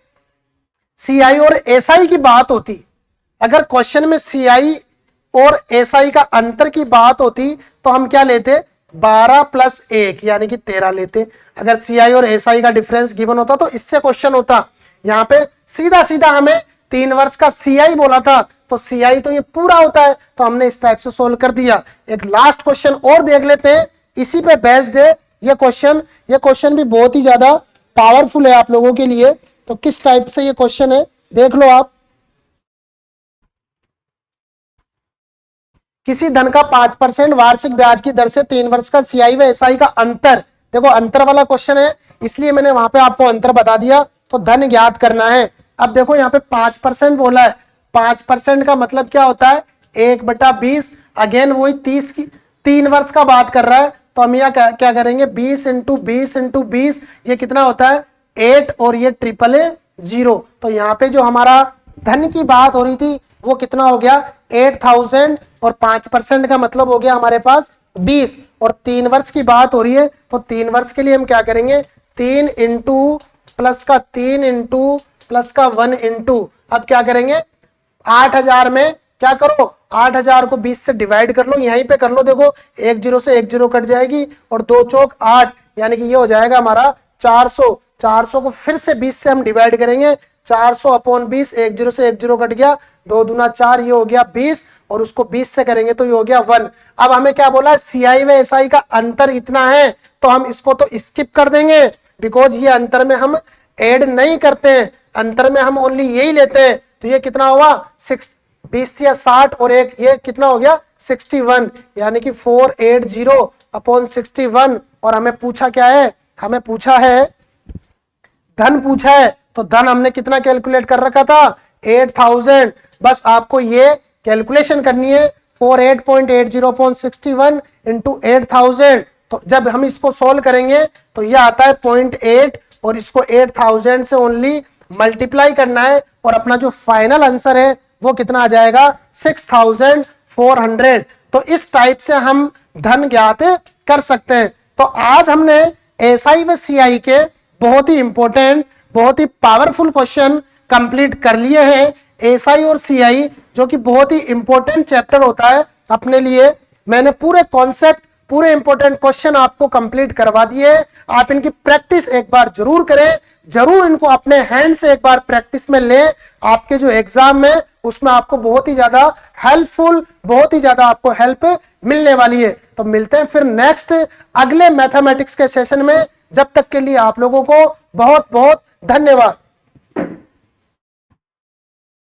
सीआई और एसआई की बात होती, अगर क्वेश्चन में सीआई और एसआई का अंतर की बात होती तो हम क्या लेते? 12 + 1 यानी कि 13 लेते। अगर सीआई और एसआई का डिफरेंस गिवन होता तो इससे क्वेश्चन होता। यहाँ पे सीधा सीधा हमें 3 वर्ष का सीआई बोला था, तो सीआई तो ये पूरा होता है, तो हमने इस टाइप से सोल्व कर दिया। एक लास्ट क्वेश्चन और देख लेते हैं, इसी पे बेस्ड है ये क्वेश्चन भी बहुत ही ज्यादा पावरफुल है आप लोगों के लिए। तो किस टाइप से ये क्वेश्चन है देख लो आप। किसी धन का 5% वार्षिक ब्याज की दर से 3 वर्ष का सीआई व एसआई का अंतर, देखो अंतर वाला क्वेश्चन है इसलिए मैंने वहां पे आपको अंतर बता दिया। तो धन ज्ञात करना है। अब देखो यहाँ पे 5% बोला है, 5% का मतलब क्या होता है 1/20। अगेन वही 3 वर्ष का बात कर रहा है, तो हम यहाँ क्या करेंगे 20 इंटू 20 ये कितना होता है 8 और ये 000। तो यहाँ पे जो हमारा धन की बात हो रही थी वो कितना हो गया 8000 और 5% का मतलब हो गया हमारे पास 20 और 3 वर्ष की बात हो रही है। तो 3 वर्ष के लिए हम क्या करेंगे 3 इंटू प्लस का 3 इंटू प्लस का 1 इंटू, अब क्या करेंगे 8000 में क्या करो 8000 को 20 से डिवाइड कर लो, यहीं पे कर लो। देखो 1 0 से 1 0 कट जाएगी और 2 चौक 8, यानी कि ये हो जाएगा हमारा 400। 400 को फिर से 20 से हम डिवाइड करेंगे, 400/20, 1 0 से 1 0 कट गया, 2 दूना 4, ये हो गया 20 और उसको 20 से करेंगे तो ये हो गया 1। अब हमें क्या बोला है सीआई व एसआई का अंतर इतना है, तो हम इसको तो स्किप कर देंगे बिकॉज ये अंतर में हम ऐड नहीं करते हैं, अंतर में हम ओनली यही लेते हैं। तो ये कितना हुआ 20 या 60 और एक ये कितना हो गया 61, यानी कि 480/61। और हमें पूछा क्या है, हमें पूछा है धन पूछा है, तो धन हमने कितना कैलकुलेट कर रखा था 8000। बस आपको ये कैलकुलेशन करनी है 48.80/61 इंटू 8000। तो जब हम इसको सोल्व करेंगे तो ये आता है 0.8 और इसको 8000 से ओनली मल्टीप्लाई करना है और अपना जो फाइनल आंसर है वो कितना आ जाएगा 6400। तो इस टाइप से हम धन ज्ञात कर सकते हैं। तो आज हमने एसआई व सीआई के बहुत ही इंपॉर्टेंट बहुत ही पावरफुल क्वेश्चन कंप्लीट कर लिए हैं। एसआई और सीआई जो कि बहुत ही इंपॉर्टेंट चैप्टर होता है अपने लिए, मैंने पूरे कॉन्सेप्ट पूरे इंपॉर्टेंट क्वेश्चन आपको कंप्लीट करवा दिए। आप इनकी प्रैक्टिस एक बार जरूर करें, जरूर इनको अपने हैंड से एक बार प्रैक्टिस में लें। आपके जो एग्जाम है उसमें आपको बहुत ही ज्यादा हेल्पफुल बहुत ही ज्यादा आपको हेल्प मिलने वाली है। तो मिलते हैं फिर नेक्स्ट अगले मैथमेटिक्स के सेशन में। जब तक के लिए आप लोगों को बहुत बहुत धन्यवाद।